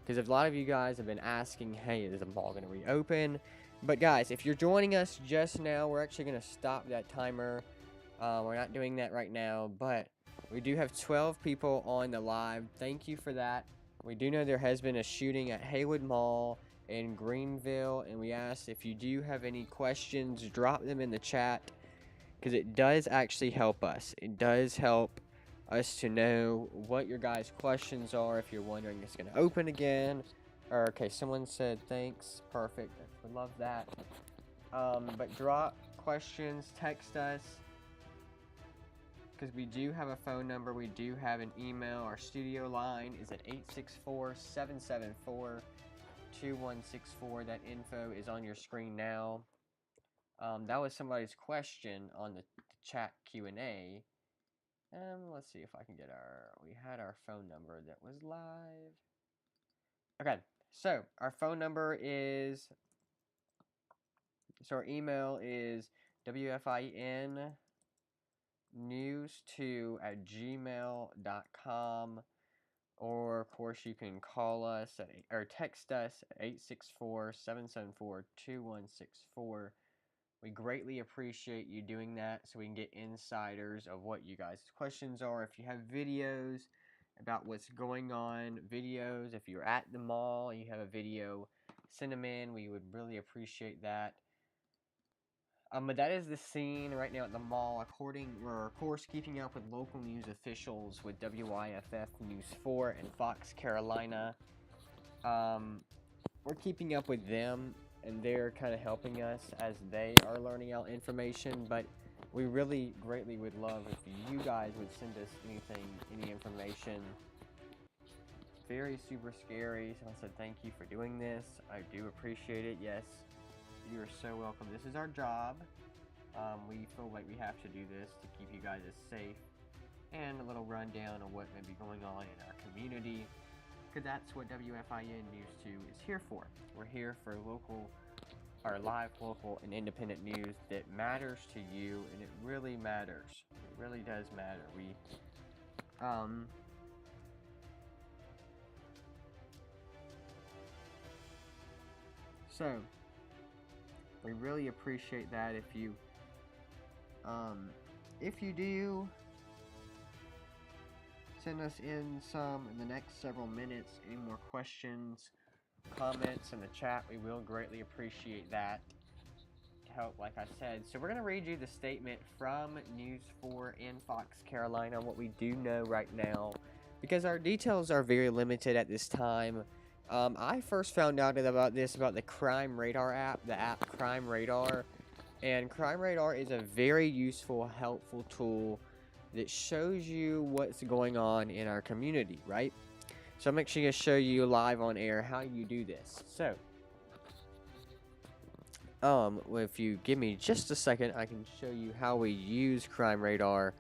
Speaker 1: Because a lot of you guys have been asking, hey, is the mall going to reopen? But guys, if you're joining us just now, we're actually going to stop that timer. We're not doing that right now, but we do have 12 people on the live. Thank you for that. We do know there has been a shooting at HAYWOOD Mall in Greenville, and we asked if you do have any questions, drop them in the chat, because it does actually help us. It does help us to know what your guys' questions are if you're wondering if it's going to open again. Or, okay, someone said thanks. Perfect. We love that. But drop questions, text us, because we do have a phone number. We do have an email. Our studio line is at 864-774-2164. That info is on your screen now. That was somebody's question on the chat Q&A. Let's see if I can get we had our phone number that was live. Okay, so our phone number is, our email is WFIN news2@gmail.com, or of course you can call us or text us at 864-774-2164. We greatly appreciate you doing that so we can get insiders of what you guys' questions are. If you have videos about what's going on, if you're at the mall and you have a video, send them in. We would really appreciate that. But that is the scene right now at the mall. We're of course keeping up with local news officials with WIFF News 4 and Fox Carolina. We're keeping up with them, and they're kind of helping us as they are learning out information. But we really greatly would love if you guys would send us any information. Very super scary. Someone said thank you for doing this. I do appreciate it. Yes. You are so welcome. This is our job. We feel like we have to do this to keep you guys as safe, and a little rundown of what may be going on in our community, because that's what WFIN News 2 is here for. We're here for live, local, and independent news that matters to you, and it really matters. It really does matter. So we really appreciate that if you do send us in the next several minutes, any more questions, comments in the chat, we will greatly appreciate that to help, like I said. So we're going to read you the statement from News 4 in Fox Carolina, what we do know right now, because our details are very limited at this time. I first found out about the Crime Radar app, the app Crime Radar. And Crime Radar is a very useful, helpful tool that shows you what's going on in our community, right? So I'm actually going to show you live on air how you do this. So, if you give me just a second, I can show you how we use Crime Radar.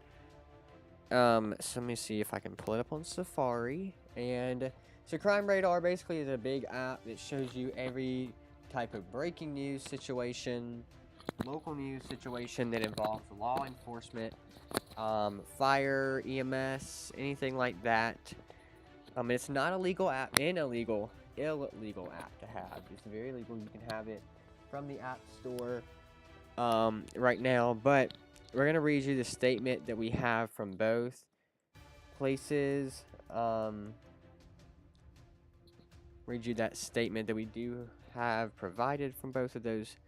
Speaker 1: So let me see if I can pull it up on Safari. And so Crime Radar basically is a big app that shows you every type of breaking news situation, local news situation that involves law enforcement, fire, EMS, anything like that. It's not a legal app, illegal app to have. It's very legal. You can have it from the App Store right now, but we're going to read you the statement that we have from both places. Read you that statement that we do have provided from both of those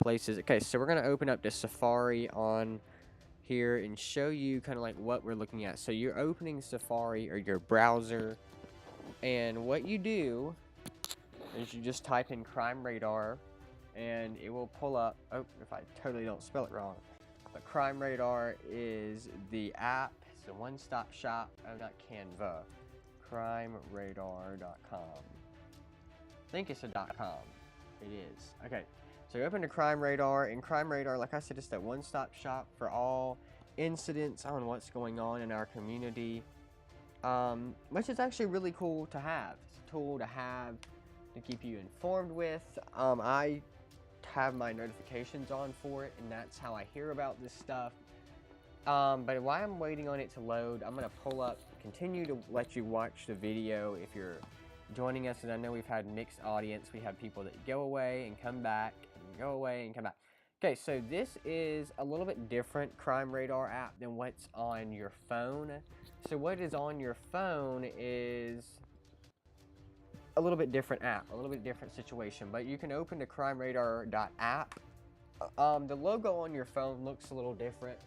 Speaker 1: places. Okay, so we're going to open up the Safari on here and show you kind of like what we're looking at. So you're opening Safari or your browser, and what you do is you just type in Crime Radar, and it will pull up, oh, if I totally don't spell it wrong, but Crime Radar is the app. It's a one-stop shop. Oh, not Canva. crimeradar.com. I think it's a .com. It is. Okay. So you open to Crime Radar, and Crime Radar, like I said, is that one-stop shop for all incidents on what's going on in our community, which is actually really cool to have. It's a tool to have to keep you informed with. I have my notifications on for it, and that's how I hear about this stuff. But while I'm waiting on it to load, I'm going to continue to let you watch the video if you're joining us, and I know we've had mixed audience. We have people that go away and come back, and go away and come back. Okay, so this is a little bit different Crime Radar app than what's on your phone. So what is on your phone is a little bit different app, a little bit different situation, but you can open the crimeradar.app. The logo on your phone looks a little different,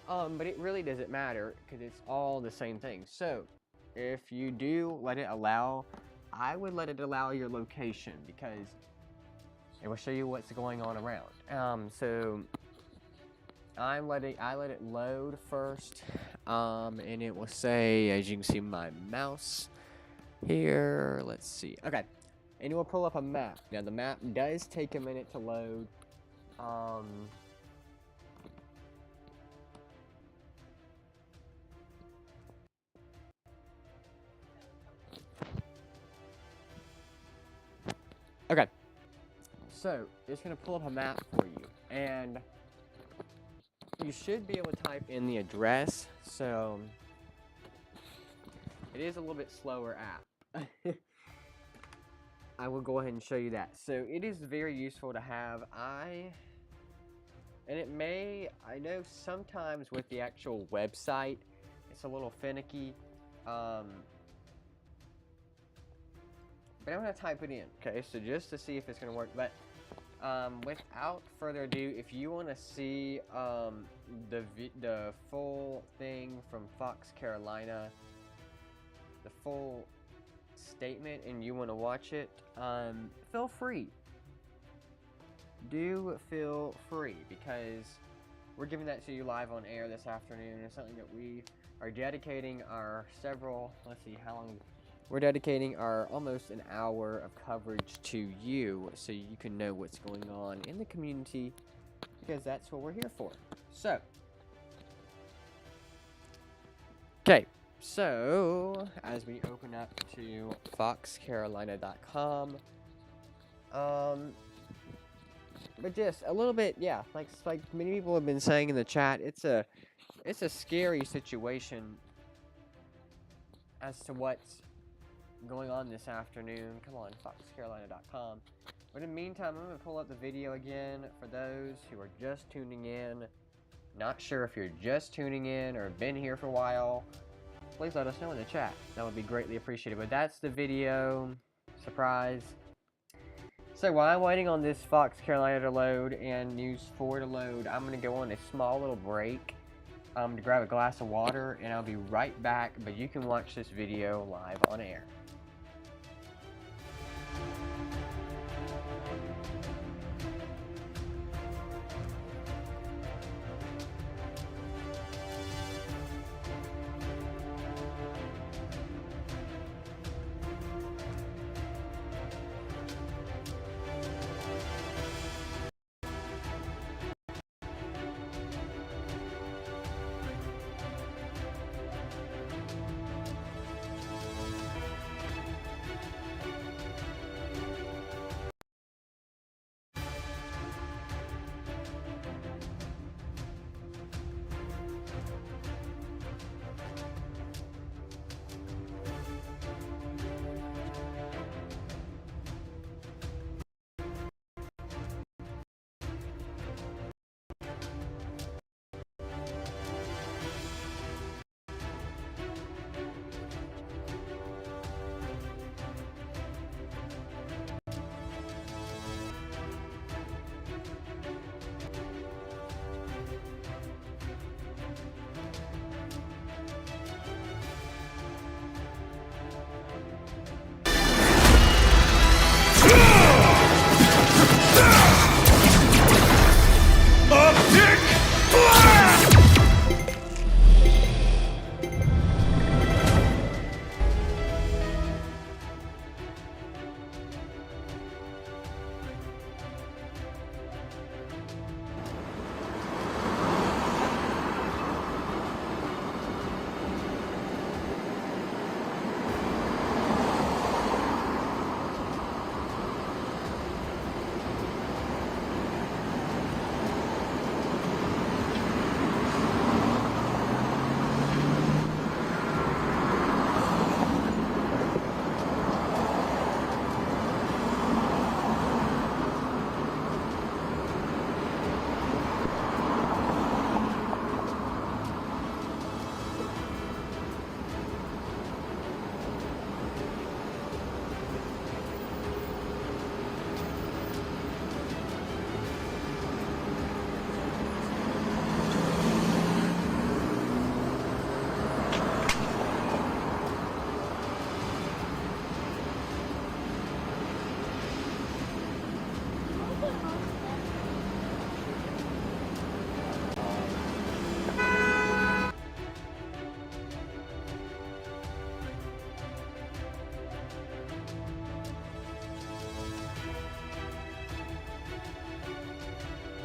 Speaker 1: but it really doesn't matter because it's all the same thing. So if you do let it allow, I would let it allow your location because it will show you what's going on around. So I let it load first, and it will say, as you can see my mouse here, let's see, okay, and it will pull up a map. Now the map does take a minute to load. Okay, so it's going to pull up a map for you, and you should be able to type in the address. So it is a little bit slower app. I will go ahead and show you that. So it is very useful to have. I know sometimes with the actual website it's a little finicky, but I'm going to type it in, okay, so just to see if it's going to work. But without further ado, if you want to see the full thing from Fox, Carolina, the full statement, and you want to watch it, feel free. Do feel free, because we're giving that to you live on air this afternoon. It's something that we are dedicating our we're dedicating our almost an hour of coverage to you, so you can know what's going on in the community, because that's what we're here for. So, okay, so as we open up to foxcarolina.com, but just a little bit, yeah, like many people have been saying in the chat, it's a scary situation as to what's going on this afternoon. Come on, foxcarolina.com. But in the meantime, I'm going to pull up the video again for those who are just tuning in. Not sure if you're just tuning in or been here for a while. Please let us know in the chat. That would be greatly appreciated. But that's the video. Surprise. So while I'm waiting on this Fox Carolina to load and News 4 to load, I'm going to go on a small little break to grab a glass of water, and I'll be right back. But you can watch this video live on air.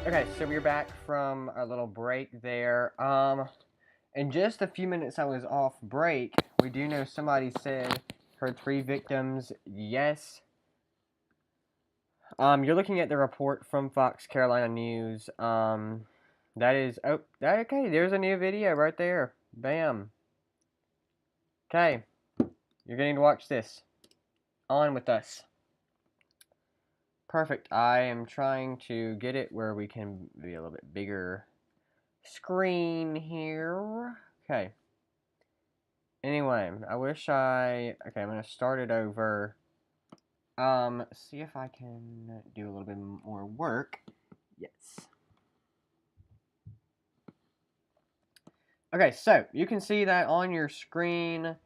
Speaker 1: Okay, so we're back from our little break there. In just a few minutes I was off break, we do know somebody said heard 3 victims. Yes. You're looking at the report from Fox Carolina News. That is, oh, okay, there's a new video right there. Bam. Okay, you're getting to watch this. On with us. Perfect. I am trying to get it where we can be a little bit bigger screen here. Okay. Anyway, I wish okay, I'm going to start it over. See if I can do a little bit more work. Yes. Okay, so you can see that on your screen.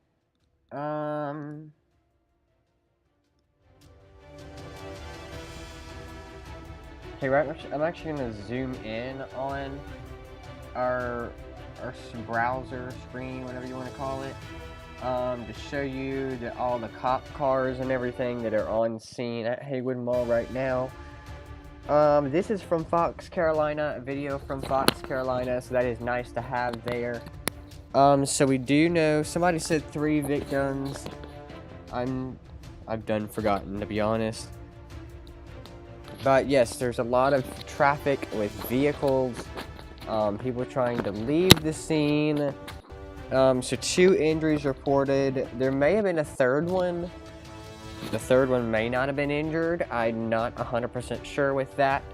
Speaker 1: Okay, right, I'm actually going to zoom in on our browser screen, whatever you want to call it, to show you that all the cop cars and everything that are on scene at Haywood Mall right now. This is from Fox Carolina, a video from Fox Carolina, so that is nice to have there. So we do know, somebody said 3 victims. I've done forgotten, to be honest. But yes, there's a lot of traffic with vehicles, people trying to leave the scene. So 2 injuries reported. There may have been a 3rd one. The 3rd one may not have been injured. I'm not 100% sure with that.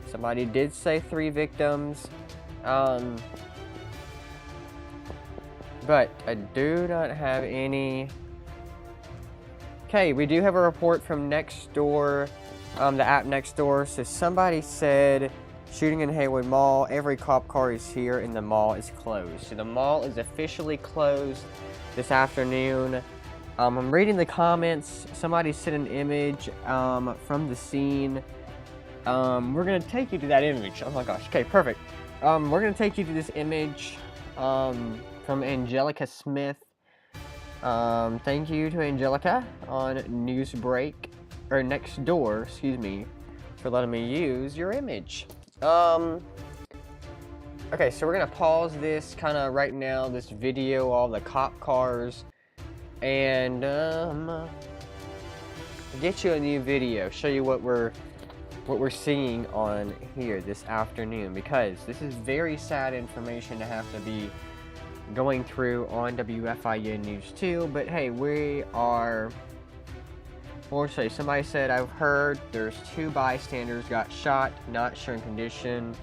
Speaker 1: Somebody did say 3 victims. But I do not have any. Okay, we do have a report from Nextdoor, the app Nextdoor. So somebody said, shooting in Haywood Mall, every cop car is here and the mall is closed. So the mall is officially closed this afternoon. I'm reading the comments. Somebody sent an image from the scene. We're going to take you to that image. Oh my gosh. Okay, perfect. We're going to take you to this image from Angelica Smith. Thank you to Angelica on Nextdoor, excuse me, for letting me use your image. Okay, so we're gonna pause this kind of right now, this video, all the cop cars, and get you a new video, show you what we're seeing on here this afternoon, because this is very sad information to have to be going through on WFIN News 2, but hey, we are, or say, somebody said, I've heard there's 2 bystanders got shot, not sure in condition.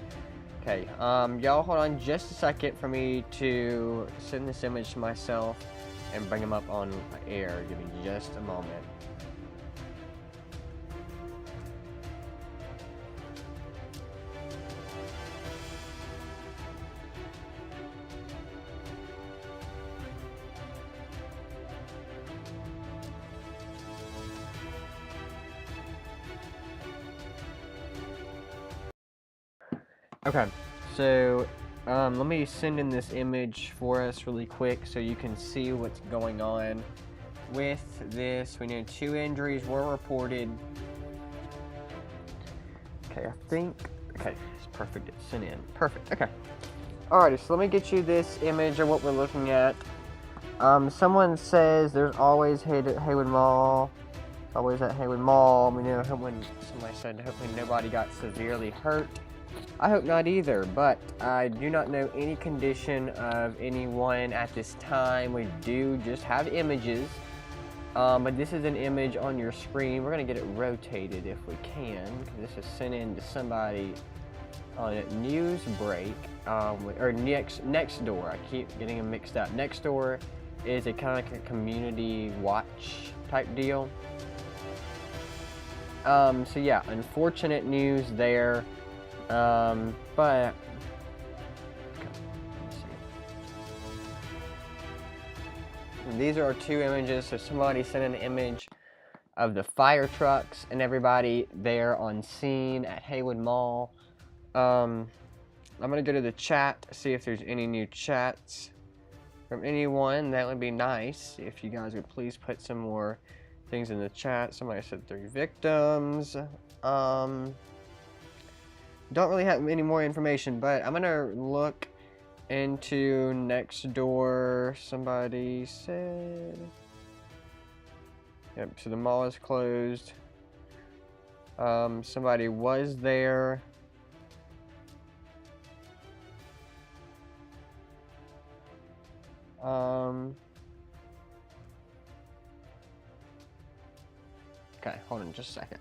Speaker 1: Okay, y'all hold on just a second for me to send this image to myself and bring them up on air. Give me just a moment. Okay, so let me send in this image for us really quick so you can see what's going on with this. We know 2 injuries were reported. Okay, I think, okay, it's perfect, it's sent in. Perfect, okay. Alrighty, so let me get you this image of what we're looking at. Someone says there's always Haywood Mall. It's always at Haywood Mall. We know when somebody said hopefully nobody got severely hurt. I hope not either, but I do not know any condition of anyone at this time. We do just have images, but this is an image on your screen. We're going to get it rotated if we can, because this is sent in to somebody on News Break, or Nextdoor. I keep getting them mixed up. Nextdoor is a kind of like a community watch type deal. So yeah, unfortunate news there. But these are our 2 images. So somebody sent an image of the fire trucks and everybody there on scene at Haywood Mall. I'm gonna go to the chat, see if there's any new chats from anyone. That would be nice if you guys would please put some more things in the chat. Somebody said 3 victims. don't really have any more information, but I'm gonna look into next door. Somebody said, yep, so the mall is closed. Somebody was there. Okay, hold on just a second.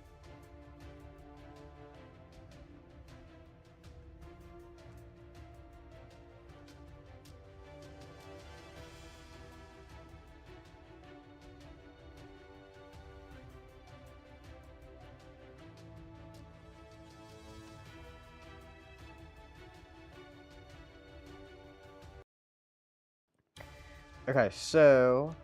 Speaker 1: Okay, so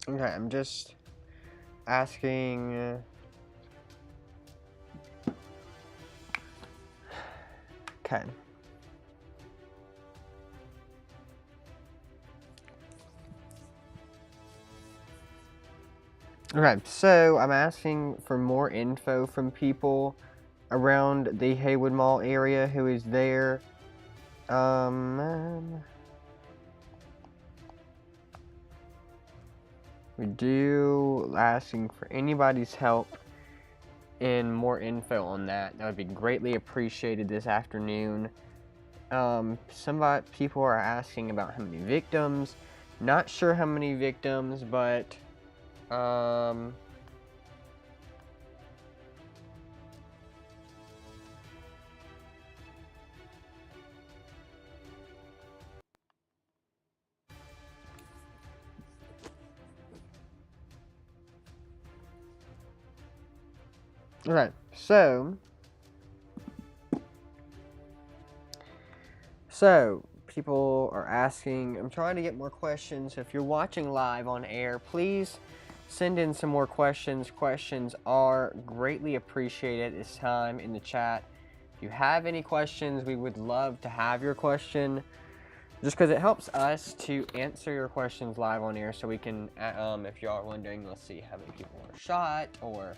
Speaker 1: okay, I'm just asking. Okay. Okay, so I'm asking for more info from people around the Haywood Mall area who is there. We do asking for anybody's help and more info on that. That would be greatly appreciated this afternoon. People are asking about how many victims. Not sure how many victims, but okay, so people are asking, I'm trying to get more questions. If you're watching live on air, please send in some more questions. Questions are greatly appreciated at this time in the chat. If you have any questions, we would love to have your question, just because it helps us to answer your questions live on air, so we can, if you are wondering, let's see how many people were shot, or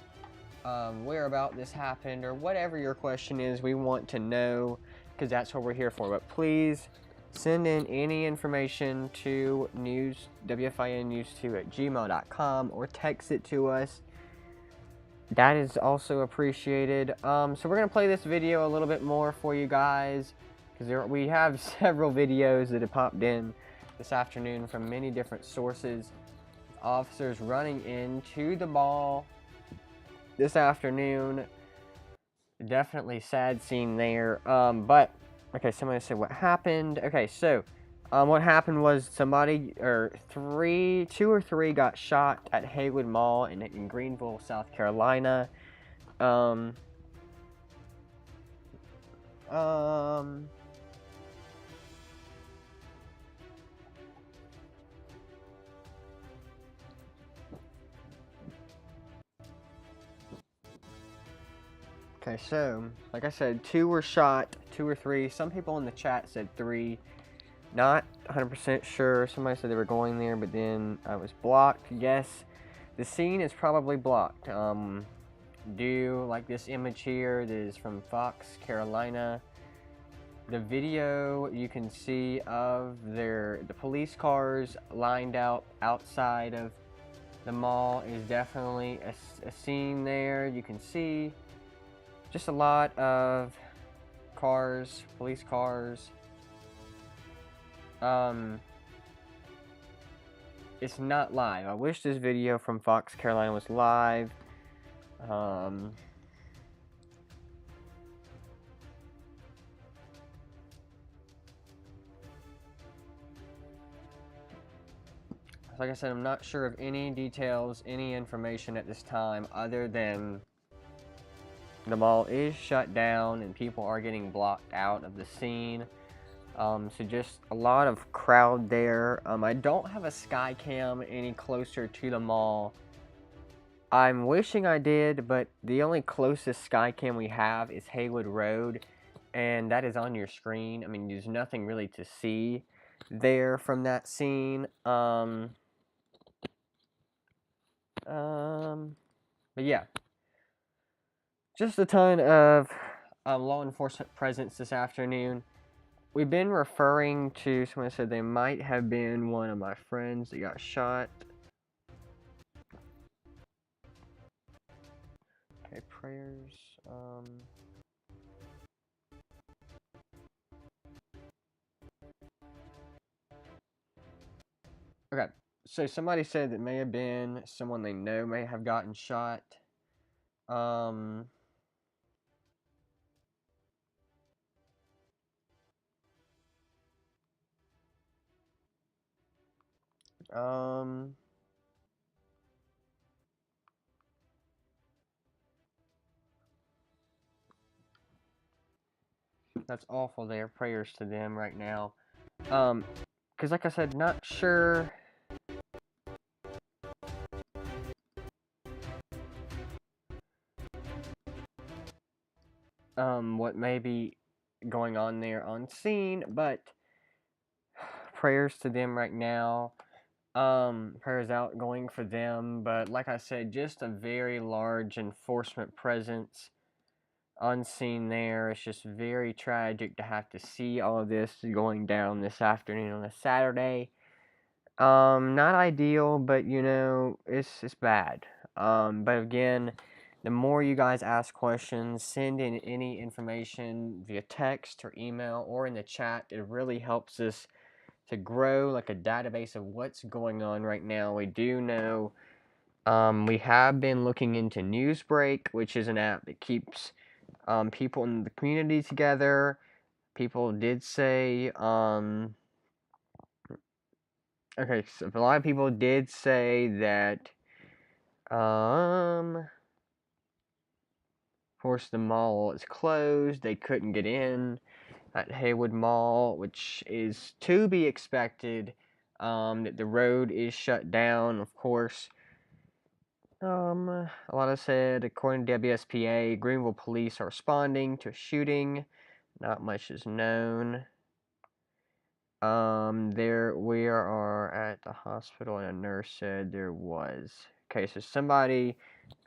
Speaker 1: where about this happened, or whatever your question is, we want to know, because that's what we're here for. But please send in any information to WFIN News2 at gmail.com, or text it to us. That is also appreciated. So we're going to play this video a little bit more for you guys, because we have several videos that have popped in this afternoon from many different sources. Officers running into the mall this afternoon. Definitely sad scene there. But okay, somebody said what happened. Okay, so what happened was somebody, or two or three got shot at Haywood Mall in Greenville, South Carolina. Okay, so like I said, two were shot, two or three. Some people in the chat said three. Not 100% sure. Somebody said they were going there, but then I was blocked. Yes, the scene is probably blocked. Due like this image here that is from Fox, Carolina. The video you can see of the police cars lined out outside of the mall is definitely a scene there. You can see just a lot of cars, police cars. It's not live. I wish this video from Fox, Carolina was live. Like I said, I'm not sure of any details, any information at this time, other than the mall is shut down and people are getting blocked out of the scene. So just a lot of crowd there. I don't have a sky cam any closer to the mall. I'm wishing I did, but the only closest sky cam we have is Haywood Road, and that is on your screen. I mean, there's nothing really to see. there from that scene. But yeah, just a ton of law enforcement presence this afternoon. We've been referring to someone said they might have been one of my friends that got shot. Okay, prayers. Okay, so somebody said that may have been someone they know may have gotten shot. Um, that's awful there. Prayers to them right now. Because like I said, not sure. What may be going on there on scene, but prayers to them right now. Prayers out going for them, but like I said, just a very large enforcement presence on scene there. It's just very tragic to have to see all of this going down this afternoon on a Saturday. Not ideal, but you know, it's bad. But again, the more you guys ask questions, send in any information via text or email or in the chat, it really helps us to grow like a database of what's going on right now. We do know we have been looking into Newsbreak, which is an app that keeps people in the community together. People did say okay, so a lot of people did say that of course the mall is closed. They couldn't get in at HAYWOOD Mall, which is to be expected. That the road is shut down, of course. A lot of said, according to WSPA, Greenville police are responding to a shooting. Not much is known. There we are at the hospital, and a nurse said there was. Okay, so somebody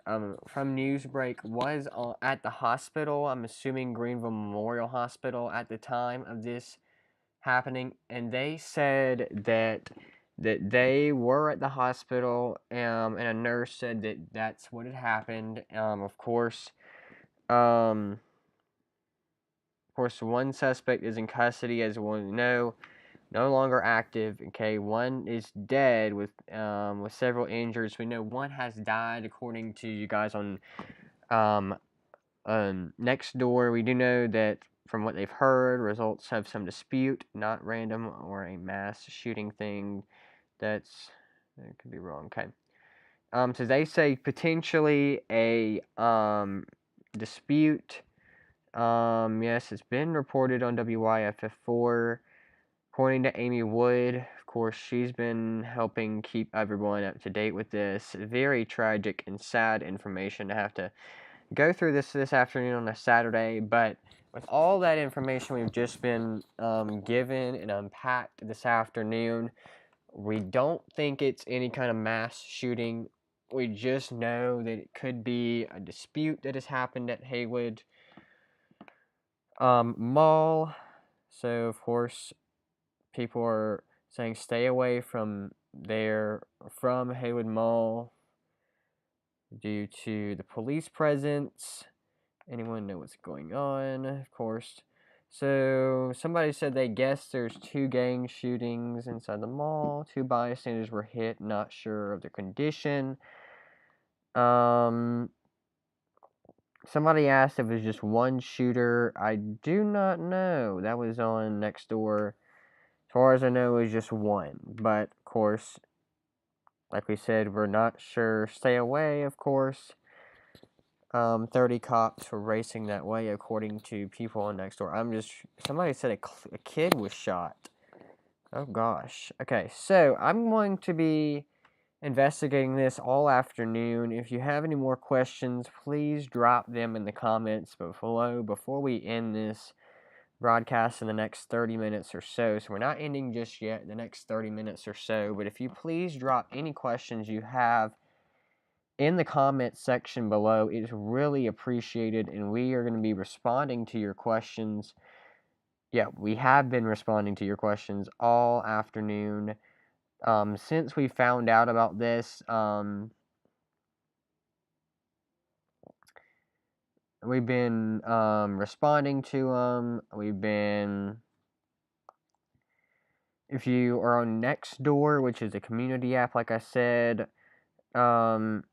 Speaker 1: from Newsbreak was at the hospital. I'm assuming Greenville Memorial Hospital at the time of this happening, and they said that they were at the hospital, and a nurse said that that's what had happened. Of course, one suspect is in custody, as we know, no longer active. Okay, one is dead with several injuries. We know one has died, according to you guys on next door. We do know that from what they've heard, results have some dispute, not random or a mass shooting thing. That could be wrong. Okay. So they say potentially a dispute. Yes, it's been reported on WYFF4. According to Amy Wood, of course, she's been helping keep everyone up to date with this. Very tragic and sad information to have to go through this afternoon on a Saturday, but with all that information we've just been given and unpacked this afternoon, we don't think it's any kind of mass shooting. We just know that it could be a dispute that has happened at HAYWOOD Mall. So, of course, people are saying stay away from HAYWOOD Mall due to the police presence. Anyone know what's going on? Of course. So, somebody said they guess there's 2 gang shootings inside the mall. 2 bystanders were hit, not sure of their condition. Somebody asked if it was just one shooter. I do not know. That was on next door. As far as I know, it was just one. But, of course, like we said, we're not sure. Stay away, of course. 30 cops were racing that way, according to people on next door. Somebody said a kid was shot. Oh gosh. Okay, so I'm going to be investigating this all afternoon. If you have any more questions, please drop them in the comments below before we end this broadcast in the next 30 minutes or so. So we're not ending just yet in the next 30 minutes or so. But if you please drop any questions you have in the comments section below, it is really appreciated, and we are going to be responding to your questions. Yeah, we have been responding to your questions all afternoon. Since we found out about this, we've been responding to them. We've been, if you are on Nextdoor, which is a community app, like I said, um,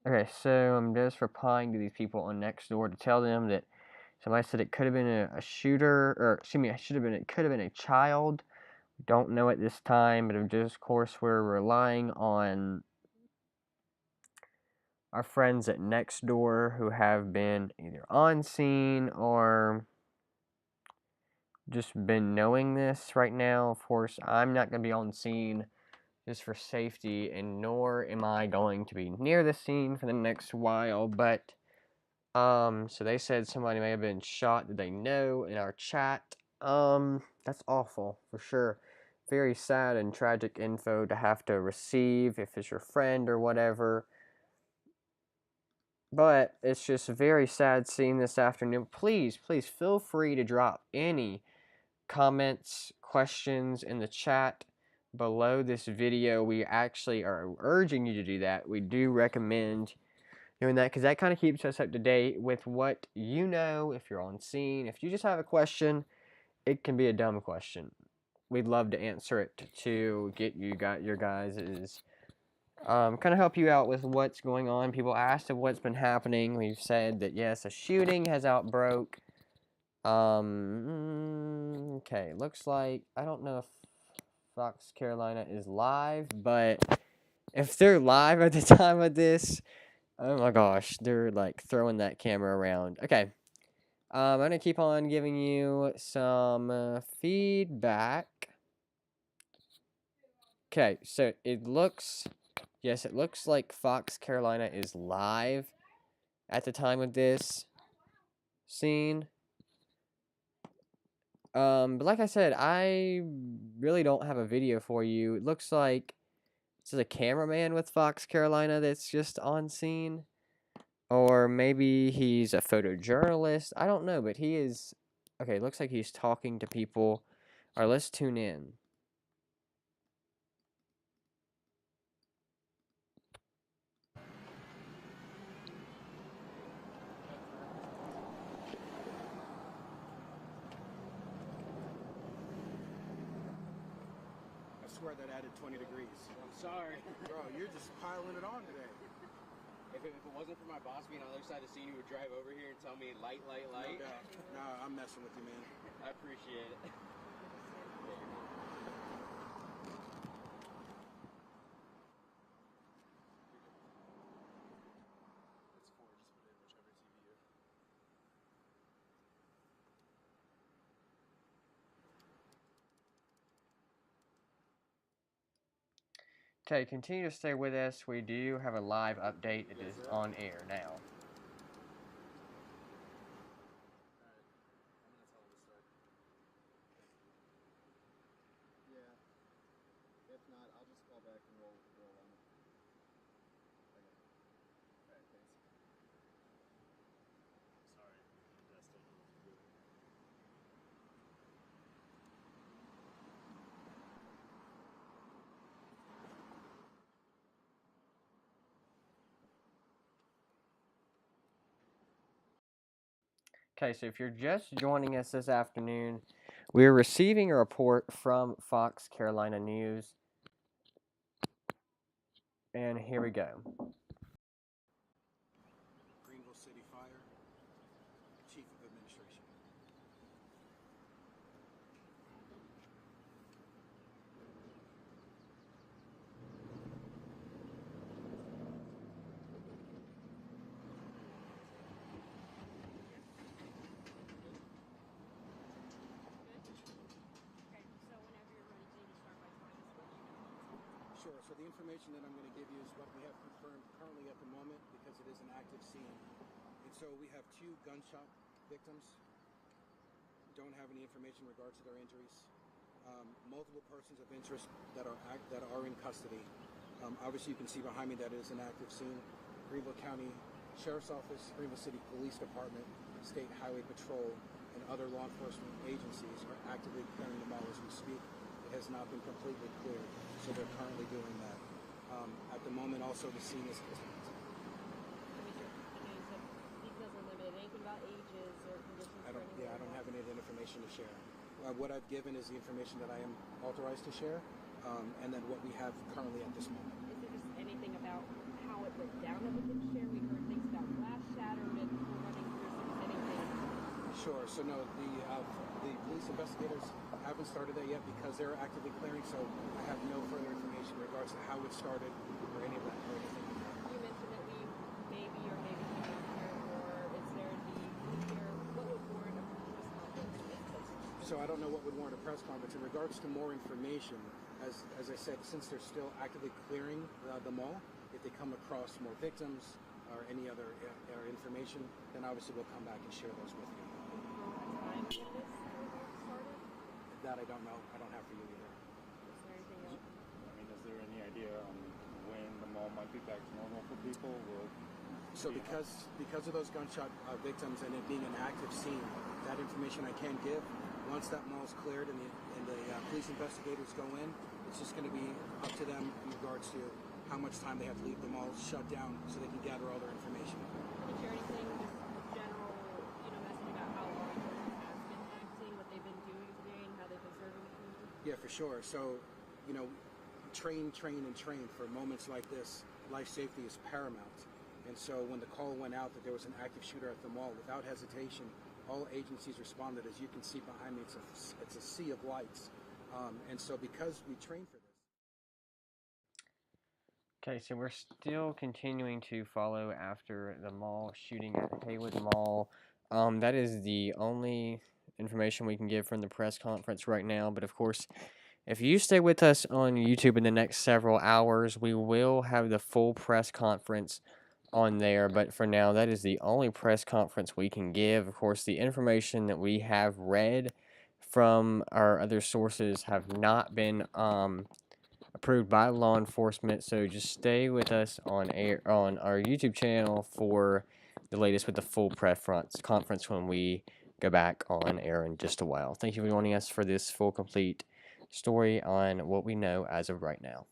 Speaker 1: okay, so I'm just replying to these people on Nextdoor to tell them that somebody said it could have been a shooter, or excuse me, it could have been a child. Don't know at this time, but of course, we're relying on our friends at Nextdoor who have been either on scene or just been knowing this right now. Of course, I'm not going to be on scene just for safety, and nor am I going to be near the scene for the next while, but so they said somebody may have been shot that they know in our chat. That's awful, for sure. Very sad and tragic info to have to receive if it's your friend or whatever. But it's just very sad seeing this afternoon. Please feel free to drop any comments, questions in the chat below this video. We actually are urging you to do that. We do recommend doing that because that kind of keeps us up to date with what you know. If you're on scene, if you just have a question, it can be a dumb question. We'd love to answer it to get you your guys's kind of help you out with what's going on. People asked of what's been happening. We've said that yes, a shooting has outbroke. Okay, looks like, I don't know if Fox Carolina is live, but if they're live at the time of this, oh my gosh, they're like throwing that camera around. Okay, I'm gonna keep on giving you some feedback. Okay, so it looks like Fox Carolina is live at the time of this scene. But like I said, I really don't have a video for you. It looks like this is a cameraman with Fox Carolina that's just on scene. Or maybe he's a photojournalist. I don't know, but he is... Okay, looks like he's talking to people. Alright, let's tune in.
Speaker 2: I swear that added 20 degrees.
Speaker 3: I'm sorry.
Speaker 2: Bro, you're just piling it on today.
Speaker 3: If it wasn't for my boss being on the other side of the scene, he would drive over here and tell me light.
Speaker 2: No doubt. Nah, I'm messing with you, man.
Speaker 3: I appreciate it.
Speaker 1: Okay, continue to stay with us. We do have a live update. It is on air now.
Speaker 2: If not, I'll just call back and roll on it. Okay. Alright, thanks. Sorry, that's still good.
Speaker 1: Okay, so if you're just joining us this afternoon, we're receiving a report from Fox Carolina News. And here we go.
Speaker 2: Greenville City Fire, Chief of Administration.
Speaker 4: Sure. So the information that I'm going to give you is what we have confirmed currently at the moment because it is an active scene. And so we have 2 gunshot victims. Don't have any information in regards to their injuries. Multiple persons of interest that are in custody. Obviously, you can see behind me that it is an active scene. Greenville County Sheriff's Office, Greenville City Police Department, State Highway Patrol, and other law enforcement agencies are actively clearing the mall as we speak. It has not been completely cleared, so they're currently doing that. At the moment, also, the scene is...
Speaker 5: Details are limited. Anything about ages or conditions?
Speaker 4: I don't have any information to share. What I've given is the information that I am authorized to share, and then what we have currently at this moment.
Speaker 5: Is there just anything about how it went down that we can share? We heard things about glass shattered and people running through. So just anything.
Speaker 4: Sure. So no, the police investigators haven't started that yet because they're actively clearing. So I have no further information in regards to how it started or any of that or anything like that.
Speaker 5: You mentioned that we maybe or maybe can't hear more. Is there the here? What would warrant a press conference?
Speaker 4: So I don't know what would warrant a press conference. In regards to more information, as I said, since they're still actively clearing the mall, if they come across more victims or any other information, then obviously we'll come back and share those with you.
Speaker 5: Time when this started?
Speaker 4: That I don't know. I don't have for you either.
Speaker 5: Is there anything else?
Speaker 6: I mean, is there any idea on when the mall might be back to normal for people?
Speaker 4: So because of those gunshot victims and it being an active scene, that information I can give. Once that mall is cleared and the police investigators go in, it's just going to be up to them in regards to how much time they have to leave the mall shut down so they can gather all their information.
Speaker 5: Can you share anything, just general, message about how law enforcement has been acting, what they've been doing today, and how they've been serving the community?
Speaker 4: Yeah, for sure. So, train. For moments like this, life safety is paramount. And so when the call went out that there was an active shooter at the mall, without hesitation, all agencies responded. As you can see behind me, it's a sea of lights. And so because we trained for this.
Speaker 1: Okay, so we're still continuing to follow after the mall shooting at Haywood Mall. That is the only information we can give from the press conference right now. But of course, if you stay with us on YouTube in the next several hours, we will have the full press conference on there. But for now, that is the only press conference we can give. Of course, the information that we have read from our other sources have not been approved by law enforcement, so just stay with us on our YouTube channel for the latest with the full press conference when we go back on air in just a while. Thank you for joining us for this full complete story on what we know as of right now.